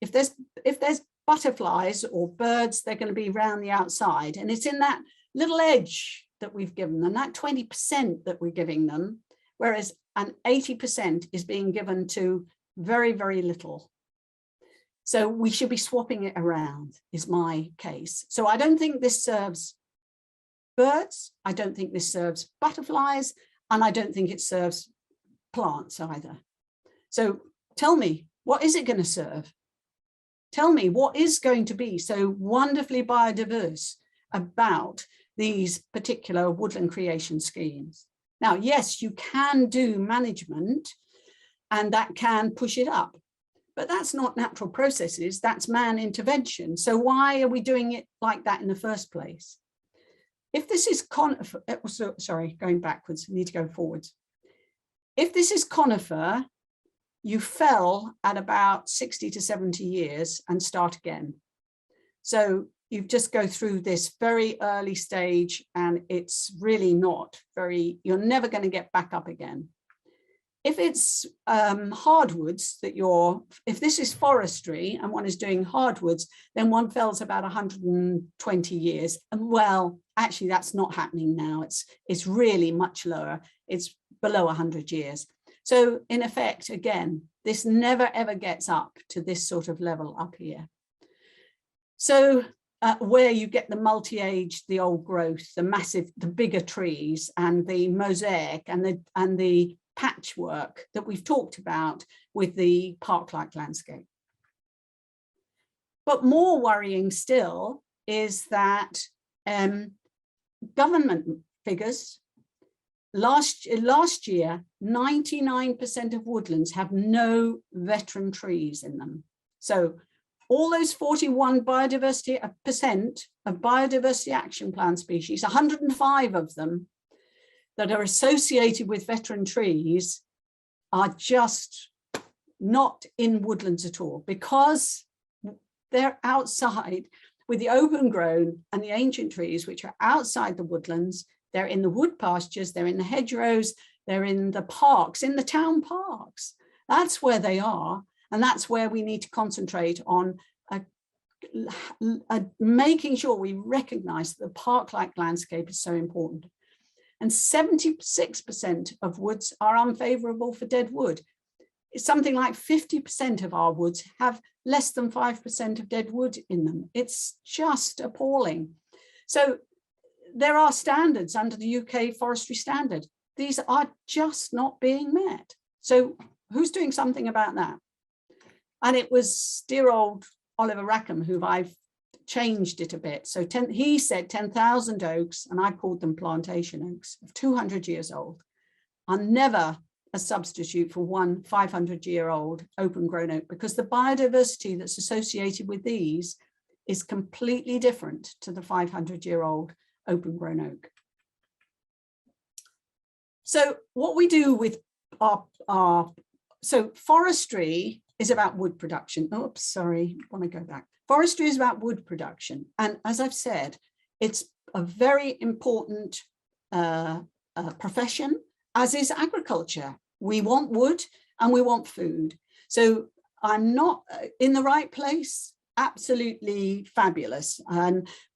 If there's butterflies or birds, they're going to be around the outside, and it's in that little edge that we've given them, that 20% that we're giving them, whereas an 80% is being given to very, very little. So we should be swapping it around, is my case. So I don't think this serves birds, I don't think this serves butterflies, and I don't think it serves plants either. So tell me, what is it going to serve? Tell me what is going to be so wonderfully biodiverse about these particular woodland creation schemes. Now, yes, you can do management and that can push it up, but that's not natural processes, that's man intervention. So why are we doing it like that in the first place? If this is going backwards, I need to go forwards. If this is conifer, you fell at about 60 to 70 years and start again. So you just go through this very early stage, and it's really not very, you're never going to get back up again. If it's hardwoods that if this is forestry and one is doing hardwoods, then one fells about 120 years. And well, actually that's not happening now. It's really much lower. It's below 100 years. So in effect, again, this never ever gets up to this sort of level up here. So where you get the multi-age, the old growth, the bigger trees, and the mosaic and the patchwork that we've talked about with the park-like landscape. But more worrying still is that government figures, last year, 99% of woodlands have no veteran trees in them. So all those 41% of biodiversity action plan species, 105 of them that are associated with veteran trees are just not in woodlands at all, because they're outside with the open grown and the ancient trees, which are outside the woodlands. They're in the wood pastures, they're in the hedgerows, they're in the parks, in the town parks. That's where they are. And that's where we need to concentrate on making sure we recognize that the park-like landscape is so important. And 76% of woods are unfavorable for dead wood. It's something like 50% of our woods have less than 5% of dead wood in them. It's just appalling. So there are standards under the UK forestry standard. These are just not being met. So who's doing something about that? And it was dear old Oliver Rackham who I've changed it a bit. So he said 10,000 oaks, and I called them plantation oaks, of 200 years old, are never a substitute for one 500-year-old open-grown oak, because the biodiversity that's associated with these is completely different to the 500-year-old open-grown oak. So what we do with so forestry is about wood production. Oops, sorry, I want to go back. Forestry is about wood production. And as I've said, it's a very important profession, as is agriculture. We want wood and we want food. So I'm not in the right place. Absolutely fabulous.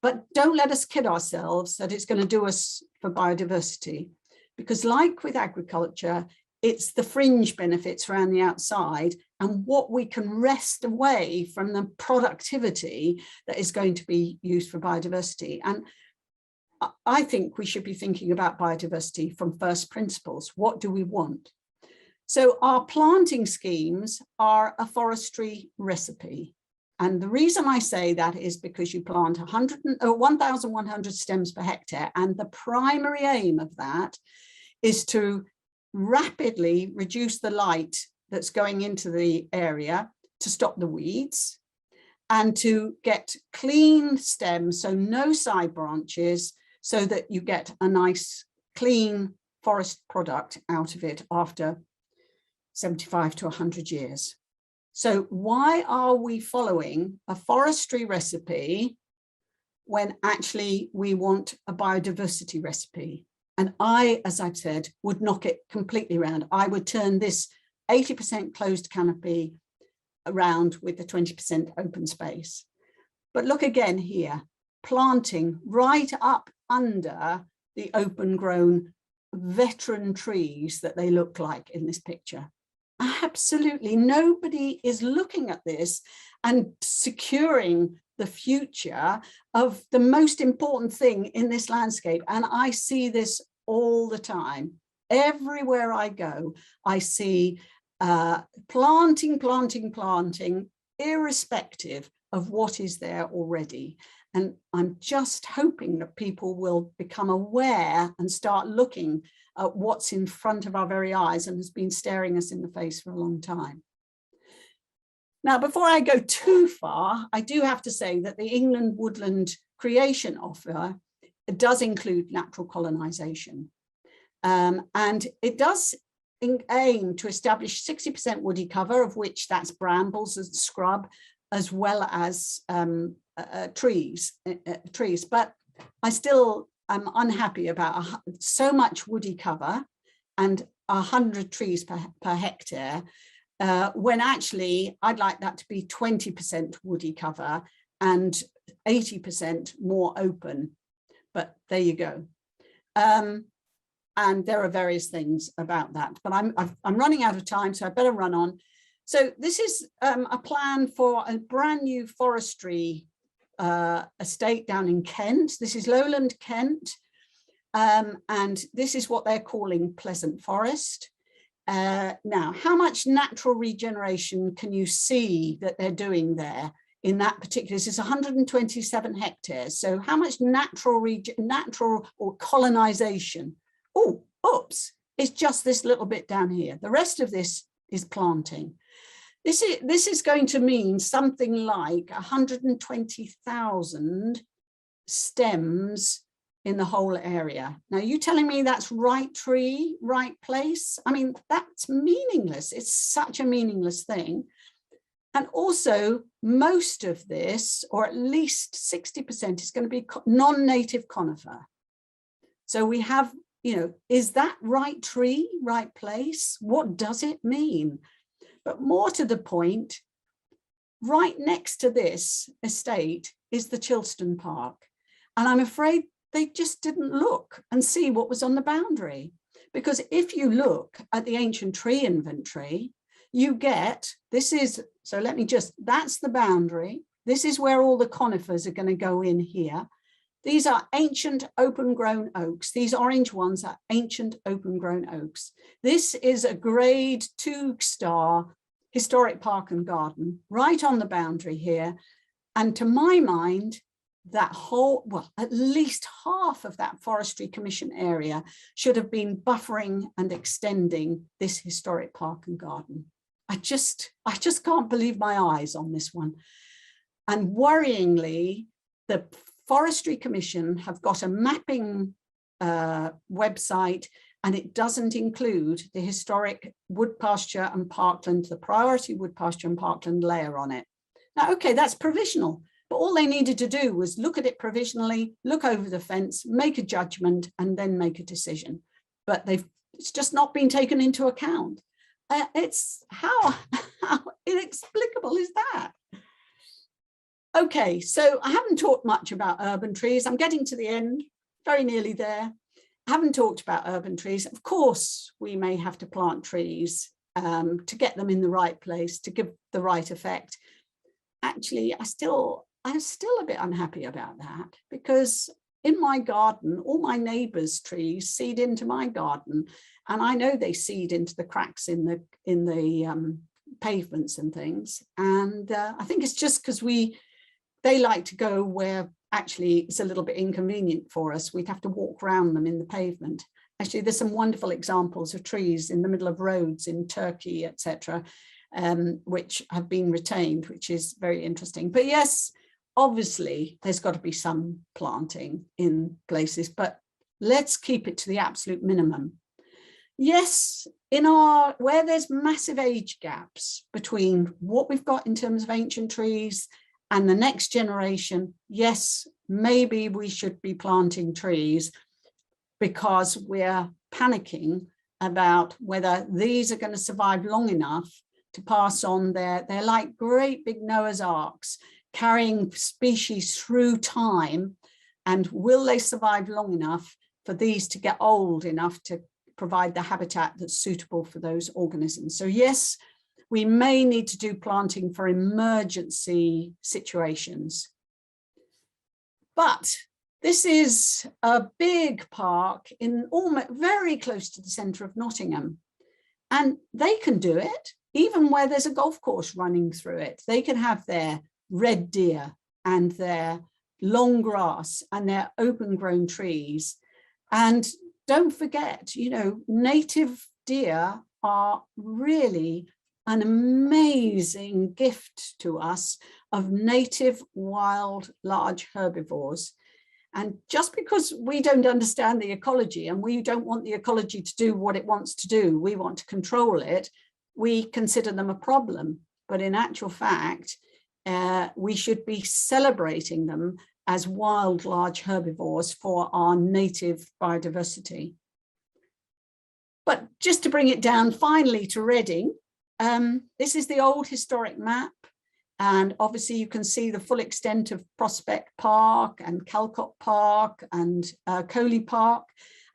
But don't let us kid ourselves that it's going to do us for biodiversity, because like with agriculture, it's the fringe benefits around the outside and what we can wrest away from the productivity that is going to be used for biodiversity. And I think we should be thinking about biodiversity from first principles. What do we want? So our planting schemes are a forestry recipe. And the reason I say that is because you plant 1,100 stems per hectare. And the primary aim of that is to rapidly reduce the light that's going into the area to stop the weeds and to get clean stems, so no side branches, so that you get a nice clean forest product out of it after 75 to 100 years. So why are we following a forestry recipe when actually we want a biodiversity recipe? And I, as I've said, would knock it completely around. I would turn this 80% closed canopy around with the 20% open space. But look again here, planting right up under the open grown veteran trees that they look like in this picture. Absolutely nobody is looking at this and securing the future of the most important thing in this landscape. And I see this all the time. Everywhere I go, I see planting, irrespective of what is there already. And I'm just hoping that people will become aware and start looking at what's in front of our very eyes and has been staring us in the face for a long time. Now, before I go too far, I do have to say that the England Woodland Creation Offer does include natural colonisation. And it does aim to establish 60% woody cover, of which that's brambles and scrub, as well as trees. But I still am unhappy about so much woody cover and 100 trees per hectare, when actually I'd like that to be 20% woody cover and 80% more open. But there you go. And there are various things about that, but I'm running out of time, so I better run on. So this is a plan for a brand new forestry estate down in Kent. This is lowland Kent, and this is what they're calling Pleasant Forest. Now, how much natural regeneration can you see that they're doing there in that particular? This is 127 hectares. So how much natural or colonisation? Oh, oops, it's just this little bit down here. The rest of this is planting. This is going to mean something like 120,000 stems in the whole area. Now, you telling me that's right tree, right place? I mean, that's meaningless. It's such a meaningless thing. And also, most of this, or at least 60%, is going to be non-native conifer. So we have, you know, is that right tree, right place? What does it mean? But more to the point, right next to this estate is the Chilston Park. And I'm afraid they just didn't look and see what was on the boundary. Because if you look at the ancient tree inventory, you get, this is, so let me just, that's the boundary. This is where all the conifers are going to go in here. These are ancient open-grown oaks. These orange ones are ancient open-grown oaks. This is a grade 2-star historic park and garden right on the boundary here. And to my mind, that whole, well, at least half of that Forestry Commission area should have been buffering and extending this historic park and garden. I just can't believe my eyes on this one. And worryingly, the Forestry Commission have got a mapping website, and it doesn't include the historic wood pasture and parkland, the priority wood pasture and parkland layer on it. Now, okay, that's provisional, but all they needed to do was look at it provisionally, look over the fence, make a judgment, and then make a decision. But it's just not been taken into account. It's how inexplicable is that? Okay, so I haven't talked much about urban trees. I'm getting to the end, very nearly there. I haven't talked about urban trees. Of course, we may have to plant trees to get them in the right place, to give the right effect. Actually, I'm still a bit unhappy about that, because in my garden, all my neighbours' trees seed into my garden, and I know they seed into the cracks in the pavements and things. And I think it's just because they like to go where actually it's a little bit inconvenient for us. We'd have to walk around them in the pavement. Actually, there's some wonderful examples of trees in the middle of roads in Turkey, etc., which have been retained, which is very interesting. But yes, obviously, there's got to be some planting in places, but let's keep it to the absolute minimum. Yes, where there's massive age gaps between what we've got in terms of ancient trees and the next generation, yes, maybe we should be planting trees, because we're panicking about whether these are going to survive long enough to pass on they're like great big Noah's Arks, carrying species through time, and will they survive long enough for these to get old enough to provide the habitat that's suitable for those organisms? So yes, we may need to do planting for emergency situations. But this is a big park very close to the centre of Nottingham, and they can do it even where there's a golf course running through it. They can have their red deer and their long grass and their open grown trees. And don't forget, native deer are really an amazing gift to us of native wild large herbivores. And just because we don't understand the ecology and we don't want the ecology to do what it wants to do, we want to control it, we consider them a problem. But in actual fact, we should be celebrating them as wild large herbivores for our native biodiversity. But just to bring it down finally to Reading, this is the old historic map. And obviously you can see the full extent of Prospect Park and Calcott Park and Coley Park.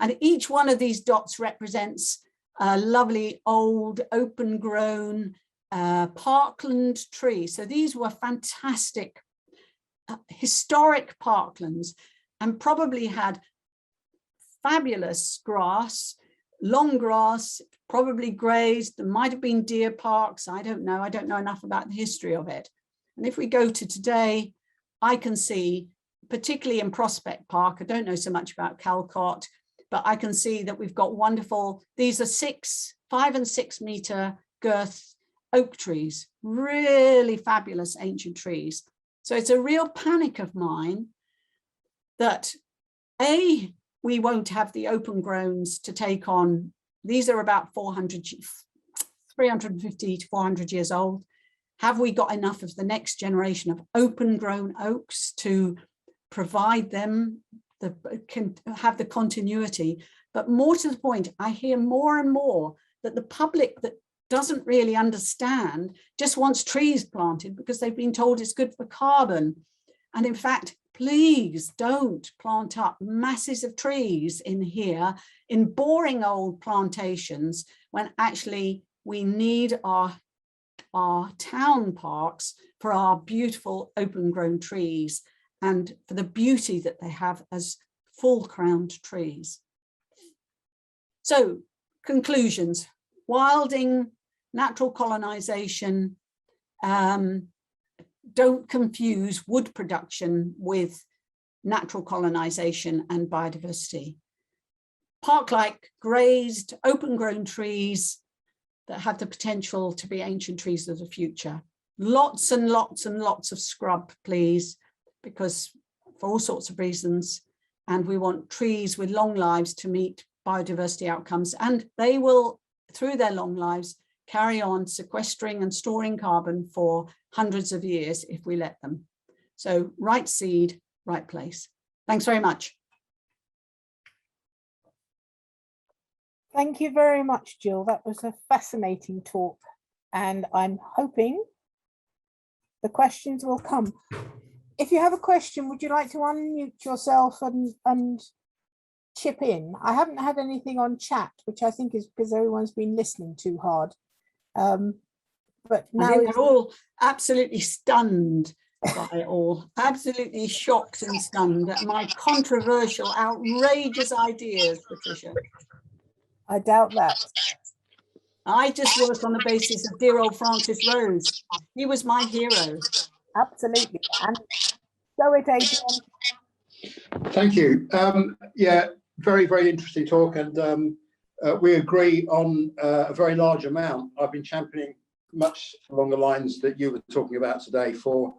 And each one of these dots represents a lovely old open grown parkland tree. So these were fantastic historic parklands, and probably had fabulous grass, long grass, probably grazed. There might have been deer parks. I don't know enough about the history of it. And if we go to today, I can see, particularly in Prospect Park, I don't know so much about Calcott, but I can see that we've got wonderful, these are 5 and 6 meter girth oak trees, really fabulous ancient trees. So it's a real panic of mine that we won't have the open growns to take on. These are about 350 to 400 years old. Have we got enough of the next generation of open grown oaks to provide them, can have the continuity? But more to the point, I hear more and more that the public that doesn't really understand just wants trees planted because they've been told it's good for carbon. And in fact, please don't plant up masses of trees in here in boring old plantations, when actually we need our town parks for our beautiful open grown trees and for the beauty that they have as full crowned trees. So conclusions: wilding, natural colonisation, don't confuse wood production with natural colonisation and biodiversity. Park-like grazed, open-grown trees that have the potential to be ancient trees of the future. Lots and lots and lots of scrub, please, because for all sorts of reasons. And we want trees with long lives to meet biodiversity outcomes, and they will, through their long lives, carry on sequestering and storing carbon for hundreds of years if we let them. So right seed, right place. Thanks very much. Thank you very much, Jill. That was a fascinating talk, and I'm hoping the questions will come. If you have a question, would you like to unmute yourself and chip in? I haven't had anything on chat, which I think is because everyone's been listening too hard. But now I think they're all absolutely stunned by it all, absolutely shocked and stunned at my controversial, outrageous ideas, Patricia. I doubt that. I just work on the basis of dear old Francis Rose. He was my hero. Absolutely. And so it, Adrian. Thank you. Yeah, very, very interesting talk, and we agree on a very large amount. I've been championing much along the lines that you were talking about today for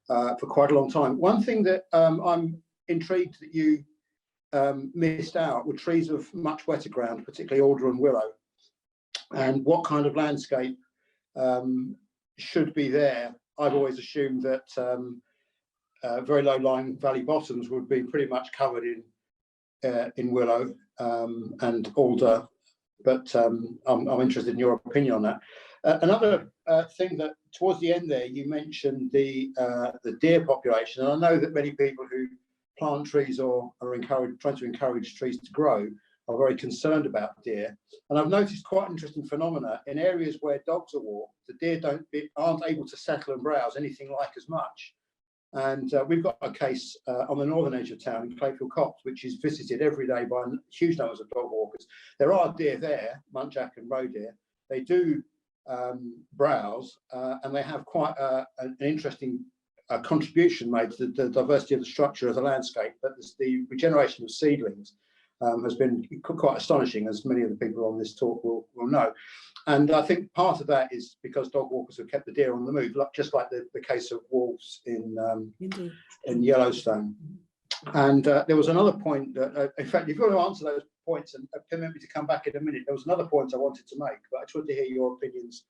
quite a long time. One thing that I'm intrigued that you missed out were trees of much wetter ground, particularly alder and willow, and what kind of landscape should be there. I've always assumed that very low-lying valley bottoms would be pretty much covered in willow and alder, but I'm interested in your opinion on that. Another thing that towards the end there, you mentioned the deer population, and I know that many people who plant trees or are trying to encourage trees to grow are very concerned about deer. And I've noticed quite an interesting phenomena in areas where dogs are walked, the deer aren't able to settle and browse anything like as much. And we've got a case on the northern edge of town in Clayfield Copse, which is visited every day by huge numbers of dog walkers. There are deer there, muntjac and roe deer. They do browse, and they have quite an interesting contribution made to the diversity of the structure of the landscape. But the regeneration of seedlings has been quite astonishing, as many of the people on this talk will know. And I think part of that is because dog walkers have kept the deer on the move, just like the case of wolves in Yellowstone. And there was another point that, in fact, you've got to answer those points and permit me to come back in a minute. There was another point I wanted to make, but I just wanted to hear your opinions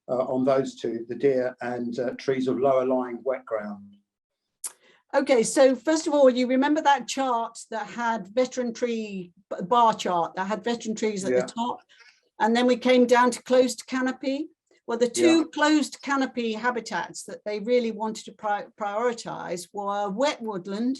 on those two, the deer and trees of lower lying wet ground. Okay, so first of all, you remember that chart that had veteran tree, bar chart that had veteran trees at the top, and then we came down to closed canopy. Well, the two closed canopy habitats that they really wanted to prioritize were wet woodland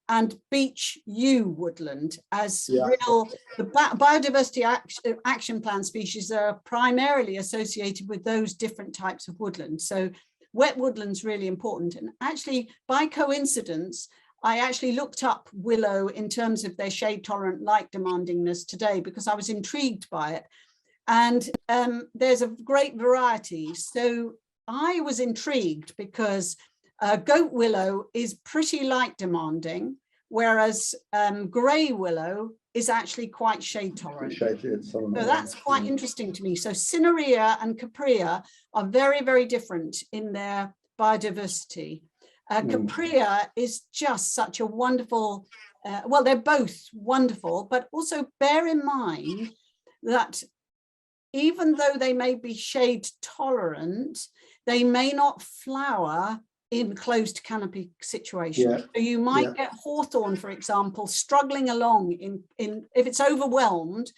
and beech yew woodland as real. The biodiversity action plan species are primarily associated with those different types of woodland. So wet woodland's really important. And actually, by coincidence, I actually looked up willow in terms of their shade tolerant light demandingness today because I was intrigued by it. And there's a great variety. So I was intrigued because goat willow is pretty light demanding, whereas grey willow is actually quite shade tolerant. So that's quite interesting to me. So cinerea and caprea are very, very different in their biodiversity. Caprea is just such a wonderful, well, they're both wonderful, but also bear in mind that even though they may be shade tolerant, they may not flower in closed canopy situations. So you might get hawthorn, for example, struggling along in if it's overwhelmed,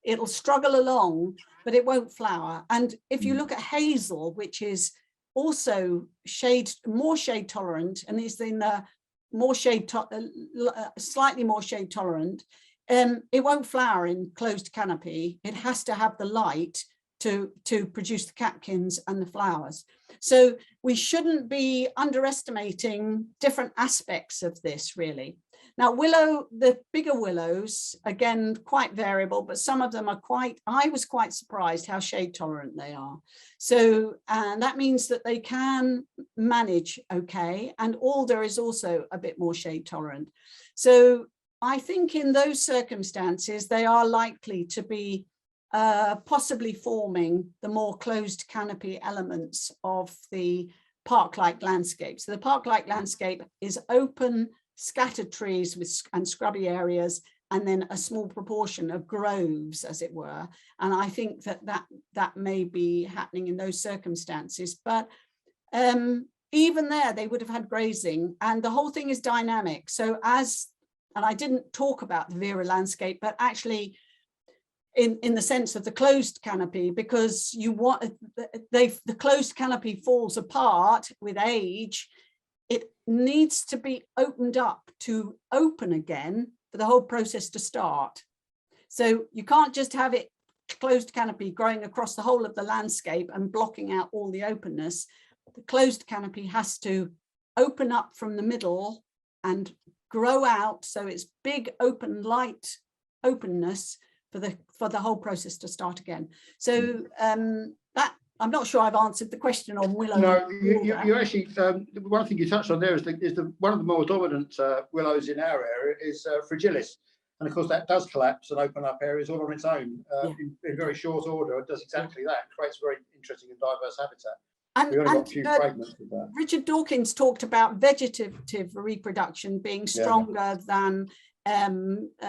it'll struggle along, but it won't flower. And if you look at hazel, which is also more shade tolerant and is in more shade slightly more shade tolerant, it won't flower in closed canopy. It has to have the light to produce the catkins and the flowers. So we shouldn't be underestimating different aspects of this, really. Now, willow, the bigger willows, again, quite variable, but some of them are I was quite surprised how shade tolerant they are. So, and that means that they can manage okay. And alder is also a bit more shade tolerant. So I think in those circumstances, they are likely to be possibly forming the more closed canopy elements of the park-like landscape. So the park-like landscape is open, scattered trees and scrubby areas and then a small proportion of groves, as it were. And I think that may be happening in those circumstances. But even there, they would have had grazing, and the whole thing is dynamic. So and I didn't talk about the Vera landscape, but actually in the sense of the closed canopy, because the closed canopy falls apart with age. It needs to be opened up to open again for the whole process to start. So you can't just have it closed canopy growing across the whole of the landscape and blocking out all the openness. The closed canopy has to open up from the middle and grow out, so it's big open light openness for the whole process to start again. So that, I'm not sure I've answered the question on willow. No, you actually, one thing you touched on there is one of the more dominant willows in our area is fragilis. And of course that does collapse and open up areas all on its own in very short order. It does exactly that, it creates very interesting and diverse habitat. We've only got a few fragments of that. Richard Dawkins talked about vegetative reproduction being stronger than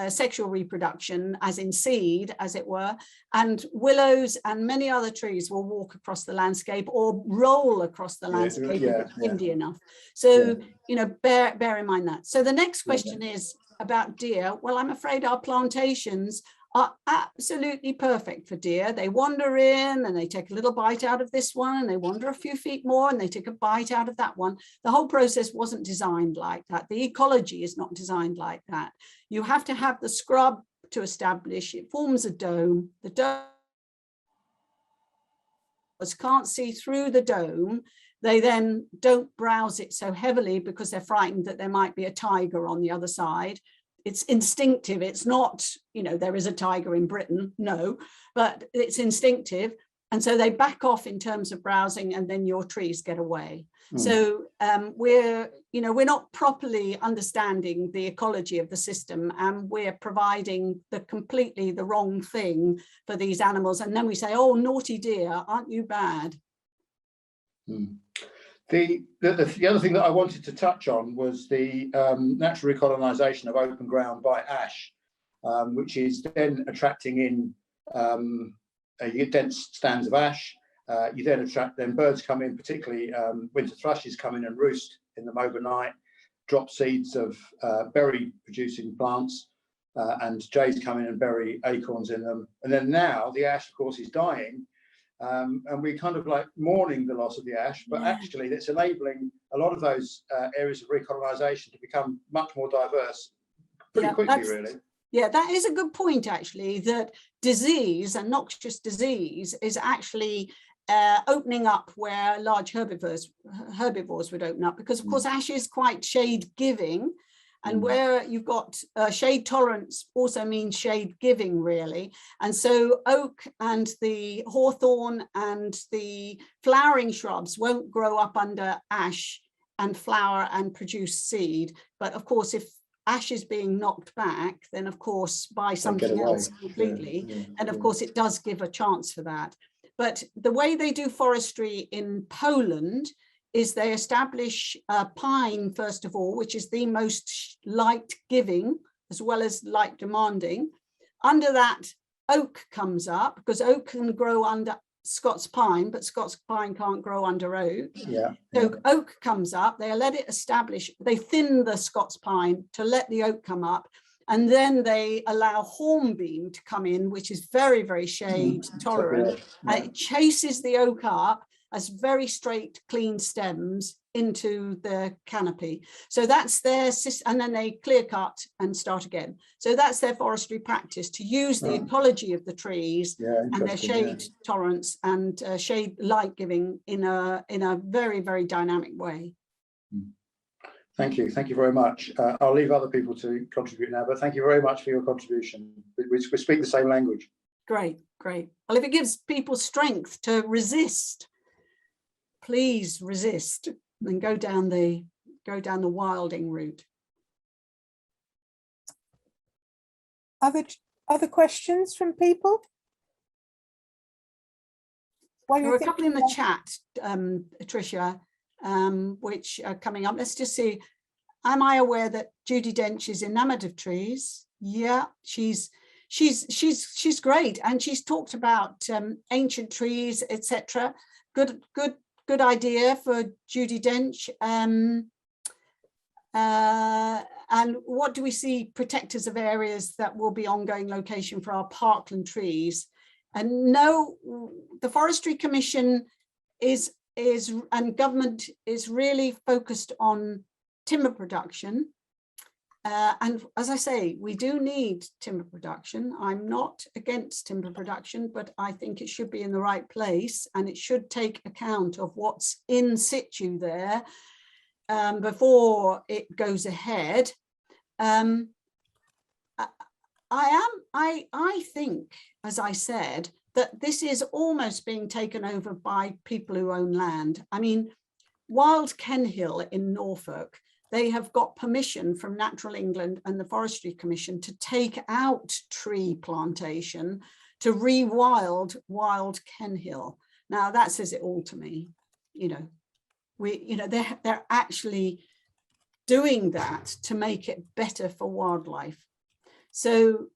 sexual reproduction, as in seed, as it were, and willows and many other trees will walk across the landscape or roll across the landscape if it's windy enough. So, you know, bear in mind that. So the next question is about deer. Well, I'm afraid our plantations are absolutely perfect for deer. They wander in and they take a little bite out of this one, and they wander a few feet more and they take a bite out of that one. The whole process wasn't designed like that. The ecology is not designed like that. You have to have the scrub to establish. It forms a dome. The dome can't see through the dome. They then don't browse it so heavily because they're frightened that there might be a tiger on the other side. It's instinctive. It's not, you know, there is a tiger in Britain, no, but it's instinctive. And so they back off in terms of browsing, and then your trees get away. So we're not properly understanding the ecology of the system, and we're providing completely the wrong thing for these animals. And then we say, oh, naughty deer, aren't you bad? The other thing that I wanted to touch on was the natural recolonisation of open ground by ash, which is then attracting in you get dense stands of ash. You then attract, birds come in, particularly winter thrushes come in and roost in them overnight, drop seeds of berry producing plants, and jays come in and bury acorns in them. And then now the ash, of course, is dying. And we're kind of like mourning the loss of the ash, but actually it's enabling a lot of those areas of recolonisation to become much more diverse pretty quickly, really. Yeah, that is a good point, actually, that disease and noxious disease is actually opening up where large herbivores would open up, because of course ash is quite shade giving. And where you've got shade tolerance also means shade giving, really. And so oak and the hawthorn and the flowering shrubs won't grow up under ash and flower and produce seed. But of course, if ash is being knocked back, then of course by something else completely, and of course it does give a chance for that. But the way they do forestry in Poland is they establish pine, first of all, which is the most light giving as well as light demanding. Under that, oak comes up, because oak can grow under Scots pine, but Scots pine can't grow under oak. So oak comes up, they let it establish, they thin the Scots pine to let the oak come up, and then they allow hornbeam to come in, which is very, very shade tolerant. And it chases the oak up as very straight, clean stems into the canopy. So that's their system, and then they clear cut and start again. So that's their forestry practice, to use the ecology of the trees and their shade tolerance and shade light giving in a very, very dynamic way. Thank you very much. I'll leave other people to contribute now, but thank you very much for your contribution. We speak the same language. Great. Well, if it gives people strength to resist, please resist and go down the wilding route. Other questions from people? There are a couple in the chat, Tricia, which are coming up. Let's just see. Am I aware that Judi Dench is enamoured of trees? Yeah, she's great, and she's talked about ancient trees, etc. Good idea for Judy Dench. And what do we see? Protectors of areas that will be ongoing location for our parkland trees. And no, the Forestry Commission is and government is really focused on timber production. And as I say, we do need timber production. I'm not against timber production, but I think it should be in the right place, and it should take account of what's in situ there before it goes ahead. I think, as I said, that this is almost being taken over by people who own land. I mean, Wild Kenhill in Norfolk, they have got permission from Natural England and the Forestry Commission to take out tree plantation to rewild Wild Kenhill. Now that says it all to me. They're actually doing that to make it better for wildlife. So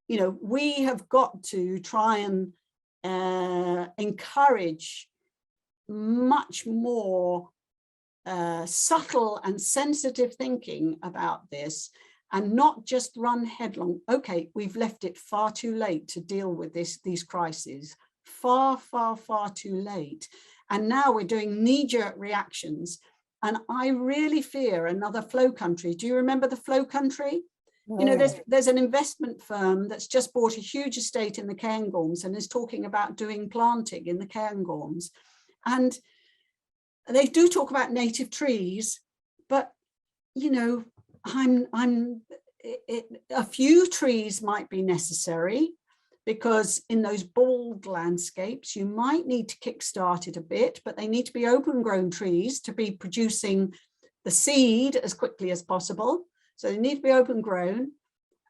we have got to try and encourage much more subtle and sensitive thinking about this, and not just run headlong. Okay, we've left it far too late to deal with these crises. Far too late. And now we're doing knee-jerk reactions. And I really fear another flow country. Do you remember the flow country? Oh. There's an investment firm that's just bought a huge estate in the Cairngorms and is talking about doing planting in the Cairngorms. And they do talk about native trees, but a few trees might be necessary, because in those bald landscapes, you might need to kickstart it a bit, but they need to be open grown trees to be producing the seed as quickly as possible. So they need to be open grown.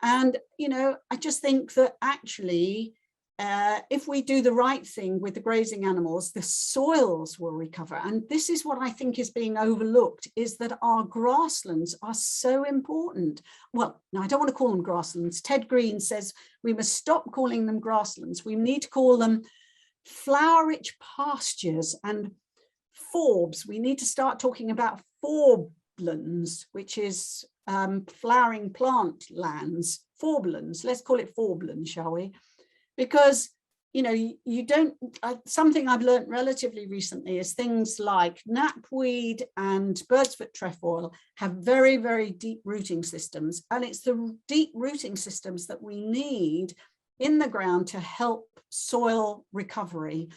And, I just think that actually, if we do the right thing with the grazing animals, the soils will recover. And this is what I think is being overlooked, is that our grasslands are so important. Well, no, I don't want to call them grasslands. Ted Green says we must stop calling them grasslands. We need to call them flower-rich pastures and forbs. We need to start talking about forblands, which is flowering plant lands. Forblands, let's call it forblands, shall we? Because, you don't, something I've learned relatively recently is things like knapweed and birdsfoot trefoil have very, very deep rooting systems. And it's the deep rooting systems that we need in the ground to help soil recovery.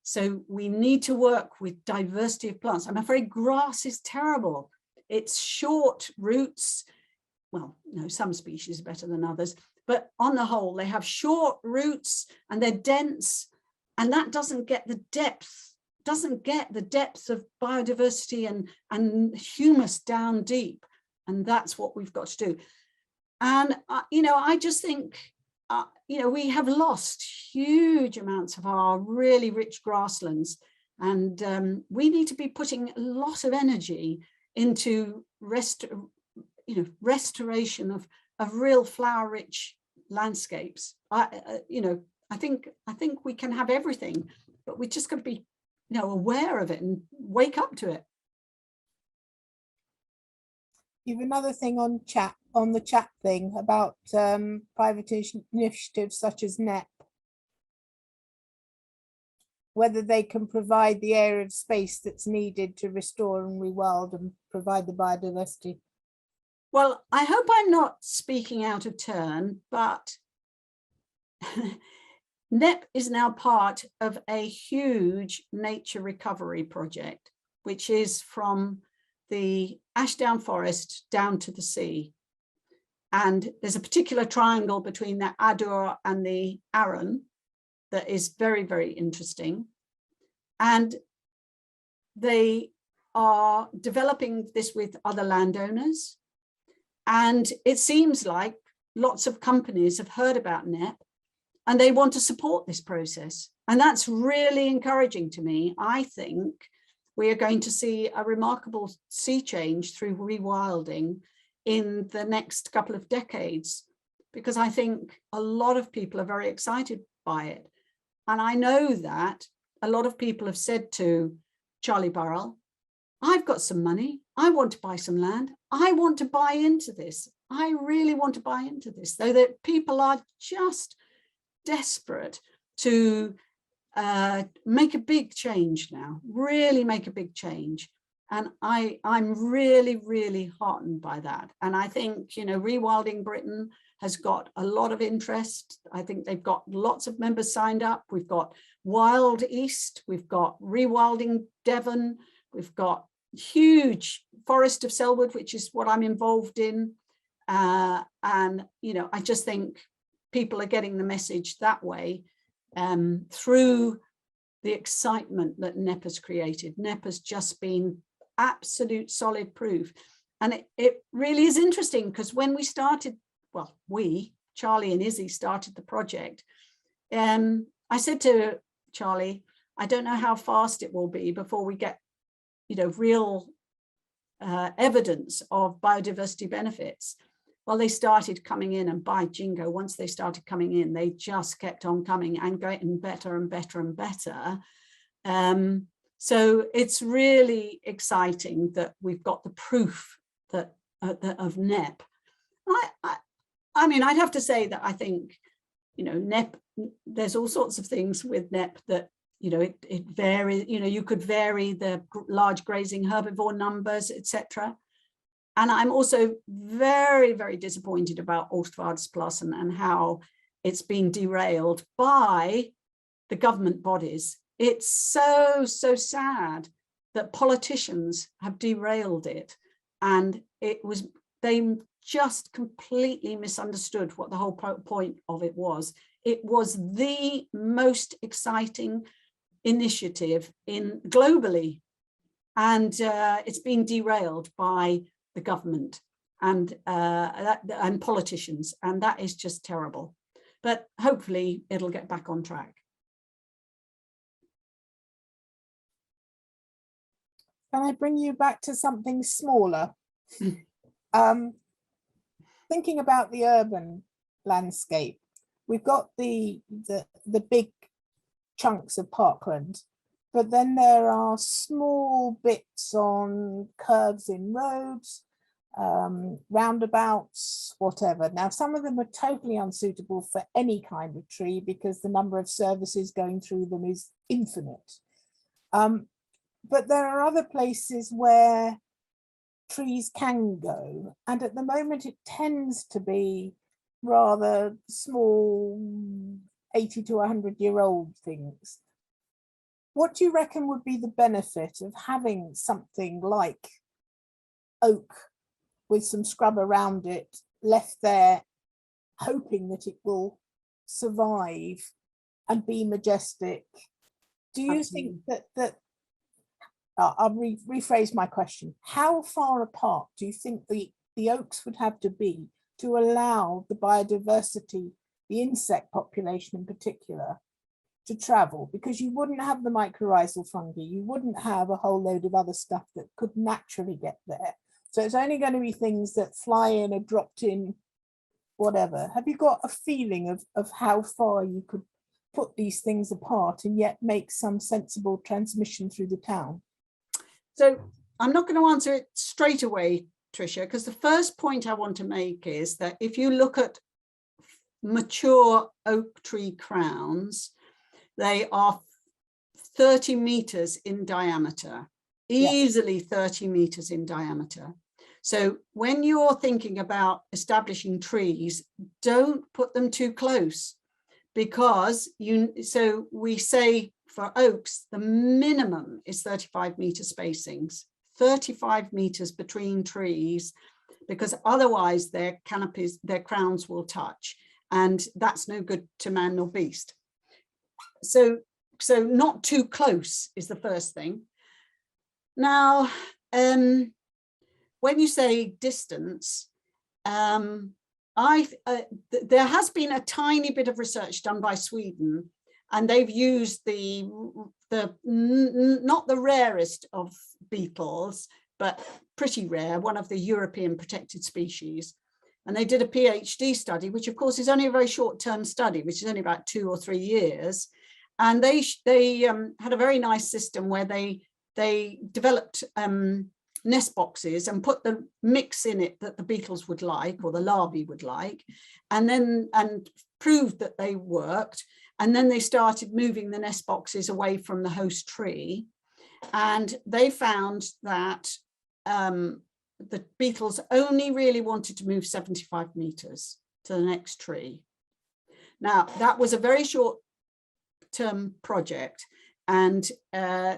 So we need to work with diversity of plants. I'm afraid grass is terrible. It's short roots. Well, no, some species are better than others. But on the whole, they have short roots and they're dense, and that doesn't get the depth of biodiversity and humus down deep. And that's what we've got to do. And, I just think, we have lost huge amounts of our really rich grasslands, and we need to be putting a lot of energy into restoration of real flower-rich landscapes. I think we can have everything, but we just got to be, aware of it and wake up to it. You've another thing on the chat thing about private initiatives such as Knepp, whether they can provide the area of space that's needed to restore and rewild and provide the biodiversity. Well, I hope I'm not speaking out of turn, but Knepp is now part of a huge nature recovery project, which is from the Ashdown Forest down to the sea. And there's a particular triangle between the Adur and the Arun that is very, very interesting. And they are developing this with other landowners. And it seems like lots of companies have heard about Knepp and they want to support this process. And that's really encouraging to me. I think we are going to see a remarkable sea change through rewilding in the next couple of decades, because I think a lot of people are very excited by it. And I know that a lot of people have said to Charlie Burrell, I've got some money, I want to buy some land, I want to buy into this. I really want to buy into this, though that people are just desperate to make a big change now, really make a big change. And I'm really, really heartened by that. And I think, you know, Rewilding Britain has got a lot of interest. I think they've got lots of members signed up. We've got Wild East, we've got Rewilding Devon, we've got huge Forest of Selwood, which is what I'm involved in. And, you know, I just think people are getting the message that way through the excitement that Knepp has created. Knepp has just been absolute solid proof. And it really is interesting, because when we started, well, Charlie and Izzy started the project, I said to Charlie, I don't know how fast it will be before we get, you know, real evidence of biodiversity benefits. Well, they started coming in, and by jingo, once they started coming in, they just kept on coming and getting better and better and better. So it's really exciting that we've got the proof that of Knepp. I mean, I'd have to say that I think, you know, Knepp, there's all sorts of things with Knepp that, you know, it varies, you know, you could vary the large grazing herbivore numbers, etc. And I'm also very, very disappointed about Hotspots Plus and how it's been derailed by the government bodies. It's so, so sad that politicians have derailed it. And they just completely misunderstood what the whole point of it was. It was the most exciting initiative globally. And it's been derailed by the government and politicians, and that is just terrible. But hopefully it'll get back on track. Can I bring you back to something smaller? Thinking about the urban landscape, we've got the big chunks of parkland, but then there are small bits on curves in roads, roundabouts, whatever. Now, some of them are totally unsuitable for any kind of tree because the number of services going through them is infinite. But there are other places where trees can go, and at the moment it tends to be rather small 80 to 100-year-old things. What do you reckon would be the benefit of having something like oak with some scrub around it left there, hoping that it will survive and be majestic? Do you think that I'll rephrase my question. How far apart do you think the oaks would have to be to allow the biodiversity, the insect population in particular, to travel? Because you wouldn't have the mycorrhizal fungi, you wouldn't have a whole load of other stuff that could naturally get there. So it's only going to be things that fly in or dropped in, whatever. Have you got a feeling of how far you could put these things apart and yet make some sensible transmission through the town? So I'm not going to answer it straight away, Tricia, because the first point I want to make is that if you look at mature oak tree crowns, they are 30 meters in diameter, easily 30 meters in diameter. So when you're thinking about establishing trees, don't put them too close, because so we say for oaks, the minimum is 35 meter spacings, 35 meters between trees, because otherwise their canopies, their crowns will touch, and that's no good to man nor beast. So not too close is the first thing. Now, when you say distance, there has been a tiny bit of research done by Sweden, and they've used the not the rarest of beetles, but pretty rare, one of the European protected species. And they did a PhD study, which of course is only a very short-term study, which is only about 2 or 3 years. And they had a very nice system where they developed nest boxes and put the mix in it that the beetles would like, or the larvae would like, and proved that they worked. And then they started moving the nest boxes away from the host tree. And they found that the beetles only really wanted to move 75 meters to the next tree. Now, that was a very short term project, and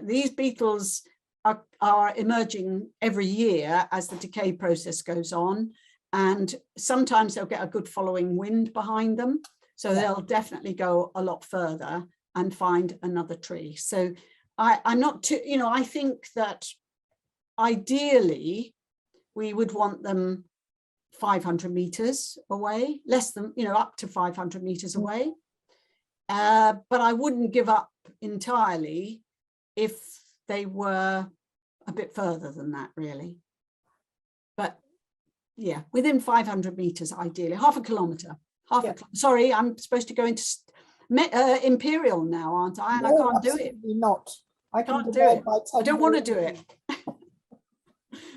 these beetles are emerging every year as the decay process goes on, and sometimes they'll get a good following wind behind them, so they'll definitely go a lot further and find another tree. So I'm not too, you know, I think that ideally we would want them 500 meters away, less than, you know, up to 500 meters away. But I wouldn't give up entirely if they were a bit further than that, really. But yeah, within 500 meters, ideally, half a kilometer. Sorry, I'm supposed to go into imperial now, aren't I? And no, I can't do it. Not. I can't do it. I don't want to do it.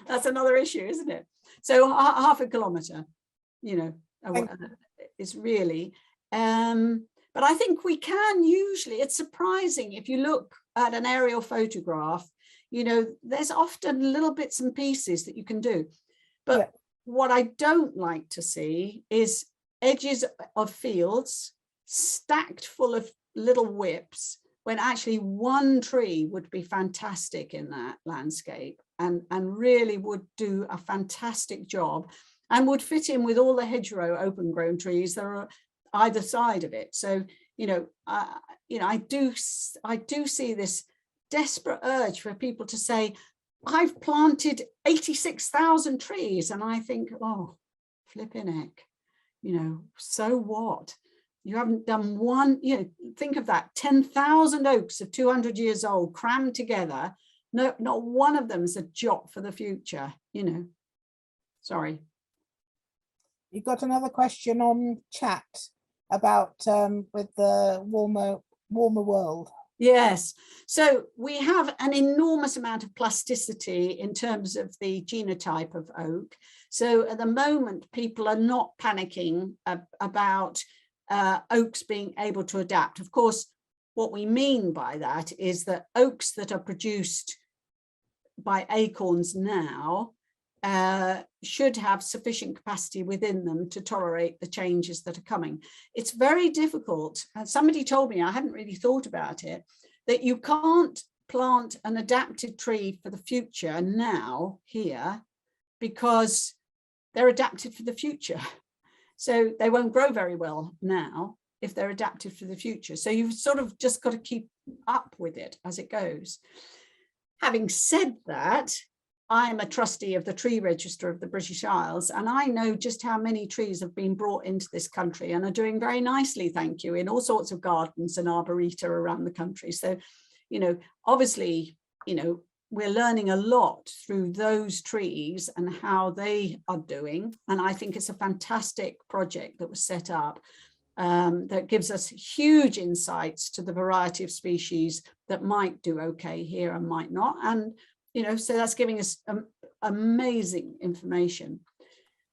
That's another issue, isn't it? So half a kilometer, you know, is really. But I think we can usually, it's surprising if you look at an aerial photograph, you know, there's often little bits and pieces that you can do. But what I don't like to see is edges of fields stacked full of little whips, when actually one tree would be fantastic in that landscape and really would do a fantastic job and would fit in with all the hedgerow open grown trees that are either side of it. So, you know, I do see this desperate urge for people to say, I've planted 86,000 trees. And I think, oh, flipping heck, you know, so what? You haven't done one, you know, think of that, 10,000 oaks of 200 years old crammed together. No, not one of them is a jot for the future, you know. Sorry. You've got another question on chat about with the warmer world. Yes, so we have an enormous amount of plasticity in terms of the genotype of oak. So at the moment, people are not panicking about oaks being able to adapt. Of course, what we mean by that is that oaks that are produced by acorns now should have sufficient capacity within them to tolerate the changes that are coming. It's very difficult. Somebody told me, I hadn't really thought about it, that you can't plant an adapted tree for the future now here because they're adapted for the future. So they won't grow very well now if they're adapted for the future. So you've sort of just got to keep up with it as it goes. Having said that, I'm a trustee of the Tree Register of the British Isles, and I know just how many trees have been brought into this country and are doing very nicely, thank you, in all sorts of gardens and arboreta around the country. So, you know, obviously, you know, we're learning a lot through those trees and how they are doing. And I think it's a fantastic project that was set up that gives us huge insights to the variety of species that might do okay here and might not. And you know, so that's giving us amazing information.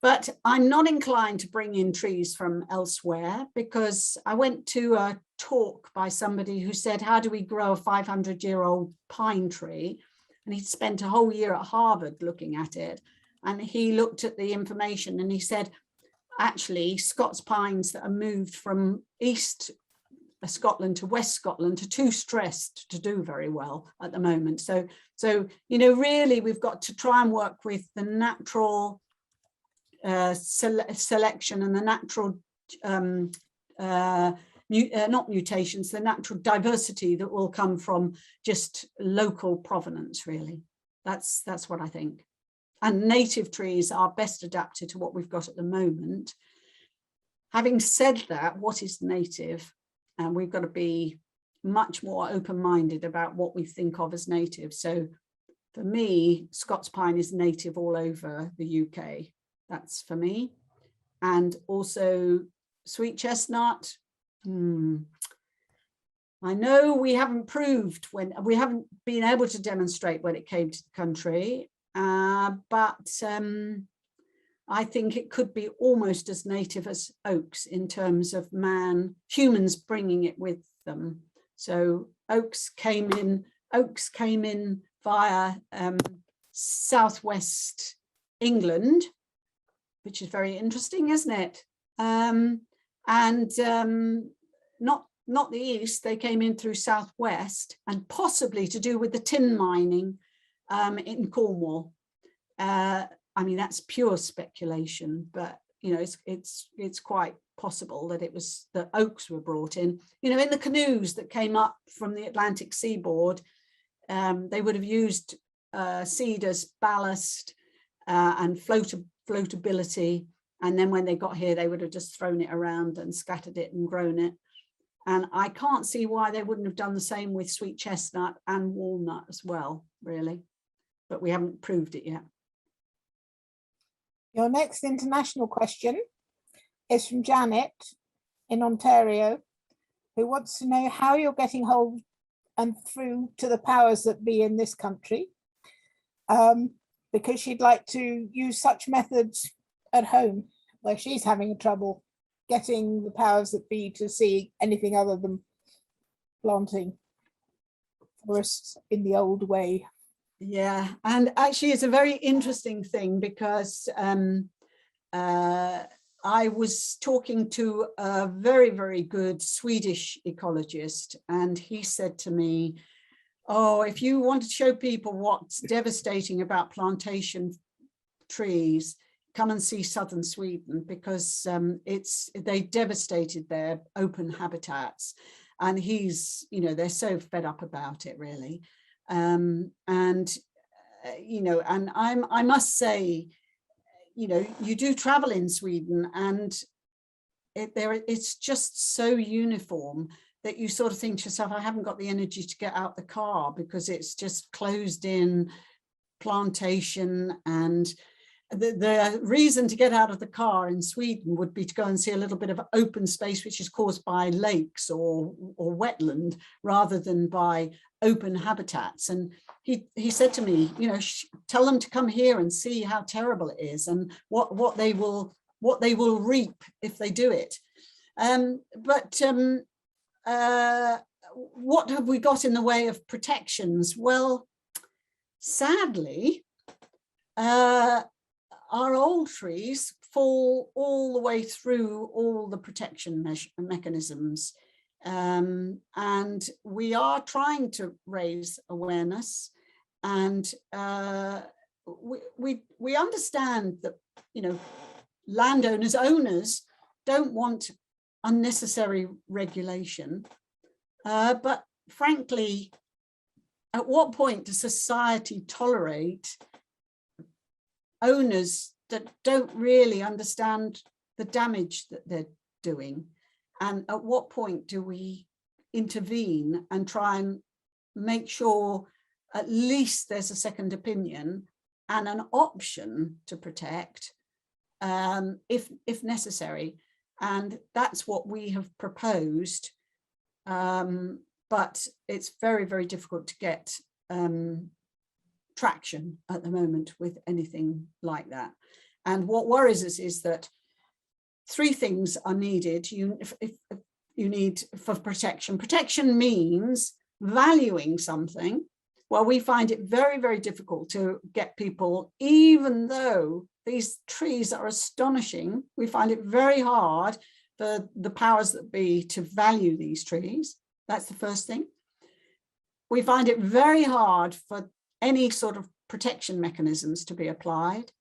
But I'm not inclined to bring in trees from elsewhere, because I went to a talk by somebody who said, how do we grow a 500-year-old pine tree? And he'd spent a whole year at Harvard looking at it. And he looked at the information and he said, actually, Scots pines that are moved from East Scotland to West Scotland are too stressed to do very well at the moment. So you know, really we've got to try and work with the natural selection and the natural not mutations, the natural diversity that will come from just local provenance, really. That's what I think. And native trees are best adapted to what we've got at the moment. Having said that, what is native? And we've got to be much more open-minded about what we think of as native. So For me, Scots pine is native all over the UK. That's for me. And also sweet chestnut. I know we haven't proved when we haven't been able to demonstrate when it came to the country, but I think it could be almost as native as oaks in terms of humans bringing it with them. So oaks came in via southwest England, which is very interesting, isn't it? Not the east, they came in through southwest, and possibly to do with the tin mining in Cornwall. I mean, that's pure speculation, but you know, it's quite possible that it was the oaks were brought in. You know, in the canoes that came up from the Atlantic seaboard, they would have used cedars, ballast, and floatability. And then when they got here, they would have just thrown it around and scattered it and grown it. And I can't see why they wouldn't have done the same with sweet chestnut and walnut as well, really. But we haven't proved it yet. Your next international question is from Janet in Ontario, who wants to know how you're getting hold and through to the powers that be in this country, because she'd like to use such methods at home where she's having trouble getting the powers that be to see anything other than planting forests in the old way. Yeah, and actually it's a very interesting thing because I was talking to a very, very good Swedish ecologist, and he said to me, oh, if you want to show people what's devastating about plantation trees, come and see southern Sweden, because they devastated their open habitats. And he's, you know, they're so fed up about it, really. You know, and I must say, you know, you do travel in Sweden, and it's just so uniform that you sort of think to yourself, I haven't got the energy to get out the car, because it's just closed in plantation. And the reason to get out of the car in Sweden would be to go and see a little bit of open space, which is caused by lakes or wetland, rather than by open habitats. And he said to me, you know, tell them to come here and see how terrible it is, and what they will reap if they do it. What have we got in the way of protections? Well, sadly, our old trees fall all the way through all the protection mechanisms. And we are trying to raise awareness, and we understand that, you know, owners don't want unnecessary regulation, but frankly, at what point does society tolerate owners that don't really understand the damage that they're doing? And at what point do we intervene and try and make sure at least there's a second opinion and an option to protect, if necessary? And that's what we have proposed, but it's very, very difficult to get traction at the moment with anything like that. And what worries us is that three things are needed. You need for protection. Protection means valuing something. Well, we find it very, very difficult to get people, even though these trees are astonishing, we find it very hard for the powers that be to value these trees. That's the first thing. We find it very hard for any sort of protection mechanisms to be applied.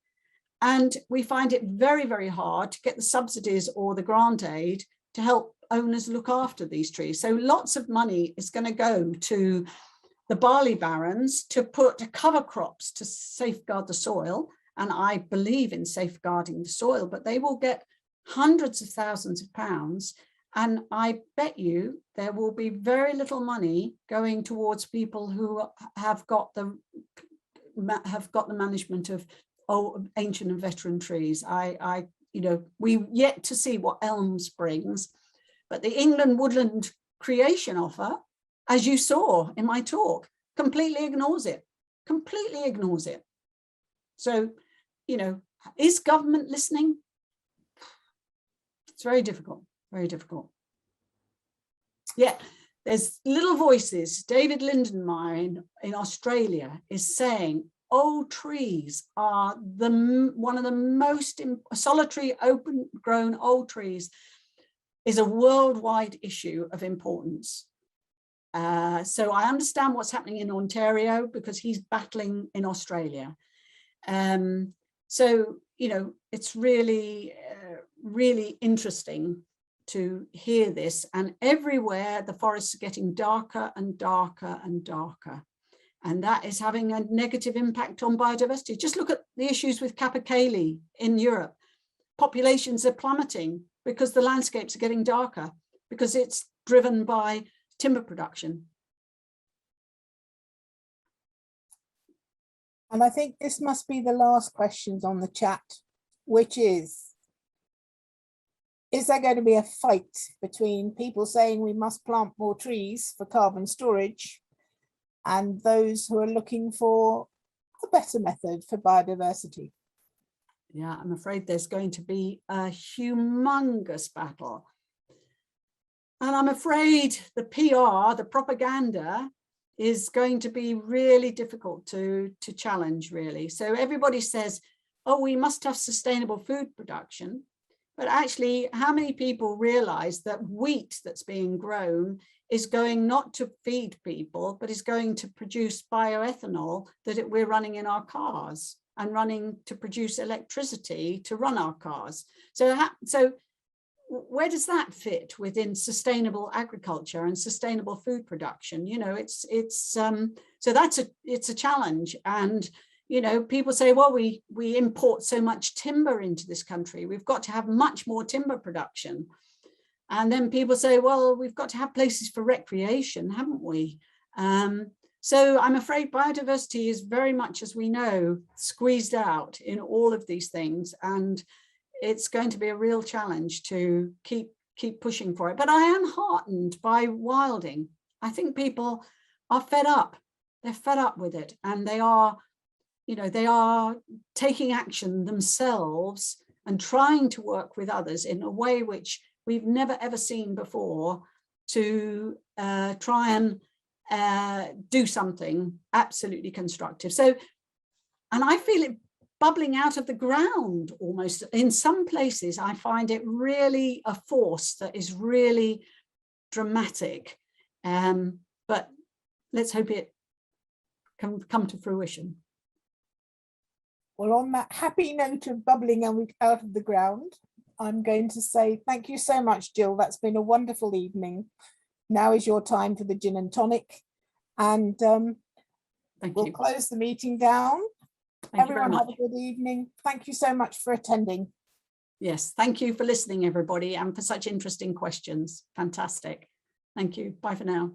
And we find it very, very hard to get the subsidies or the grant aid to help owners look after these trees. So lots of money is going to go to the barley barons to put cover crops to safeguard the soil. And I believe in safeguarding the soil, but they will get hundreds of thousands of pounds. And I bet you there will be very little money going towards people who have got the have got the management of ancient and veteran trees. We yet to see what elms brings, but the England woodland creation offer, as you saw in my talk, completely ignores it. So, is government listening? It's very difficult, very difficult. Yeah, there's little voices. David Lindenmayer in Australia is saying old trees are one of the most solitary open grown old trees is a worldwide issue of importance. So I understand what's happening in Ontario because he's battling in Australia. So, it's really, really interesting to hear this, and everywhere the forests are getting darker and darker and darker. And that is having a negative impact on biodiversity. Just look at the issues with capercaillie in Europe. Populations are plummeting because the landscapes are getting darker, because it's driven by timber production. And I think this must be the last questions on the chat, which is there going to be a fight between people saying we must plant more trees for carbon storage and those who are looking for a better method for biodiversity? Yeah, I'm afraid there's going to be a humongous battle. And I'm afraid the PR, the propaganda, is going to be really difficult to challenge, really. So everybody says, oh, we must have sustainable food production. But actually, how many people realize that wheat that's being grown is going not to feed people, but is going to produce bioethanol that we're running in our cars and running to produce electricity to run our cars. So where does that fit within sustainable agriculture and sustainable food production? So it's a challenge. And people say, well, we import so much timber into this country, we've got to have much more timber production. And then people say, well, we've got to have places for recreation, haven't we? So I'm afraid biodiversity is very much, as we know, squeezed out in all of these things. And it's going to be a real challenge to keep pushing for it. But I am heartened by wilding. I think people are fed up. They're fed up with it. And they are taking action themselves and trying to work with others in a way which we've never ever seen before to try and do something absolutely constructive. So, and I feel it bubbling out of the ground almost. In some places, I find it really a force that is really dramatic. But let's hope it can come to fruition. Well, on that happy note of bubbling out of the ground, I'm going to say thank you so much, Jill. That's been a wonderful evening. Now is your time for the gin and tonic. And we'll close the meeting down. Everyone have a good evening. Thank you so much for attending. Yes, thank you for listening, everybody, and for such interesting questions. Fantastic. Thank you. Bye for now.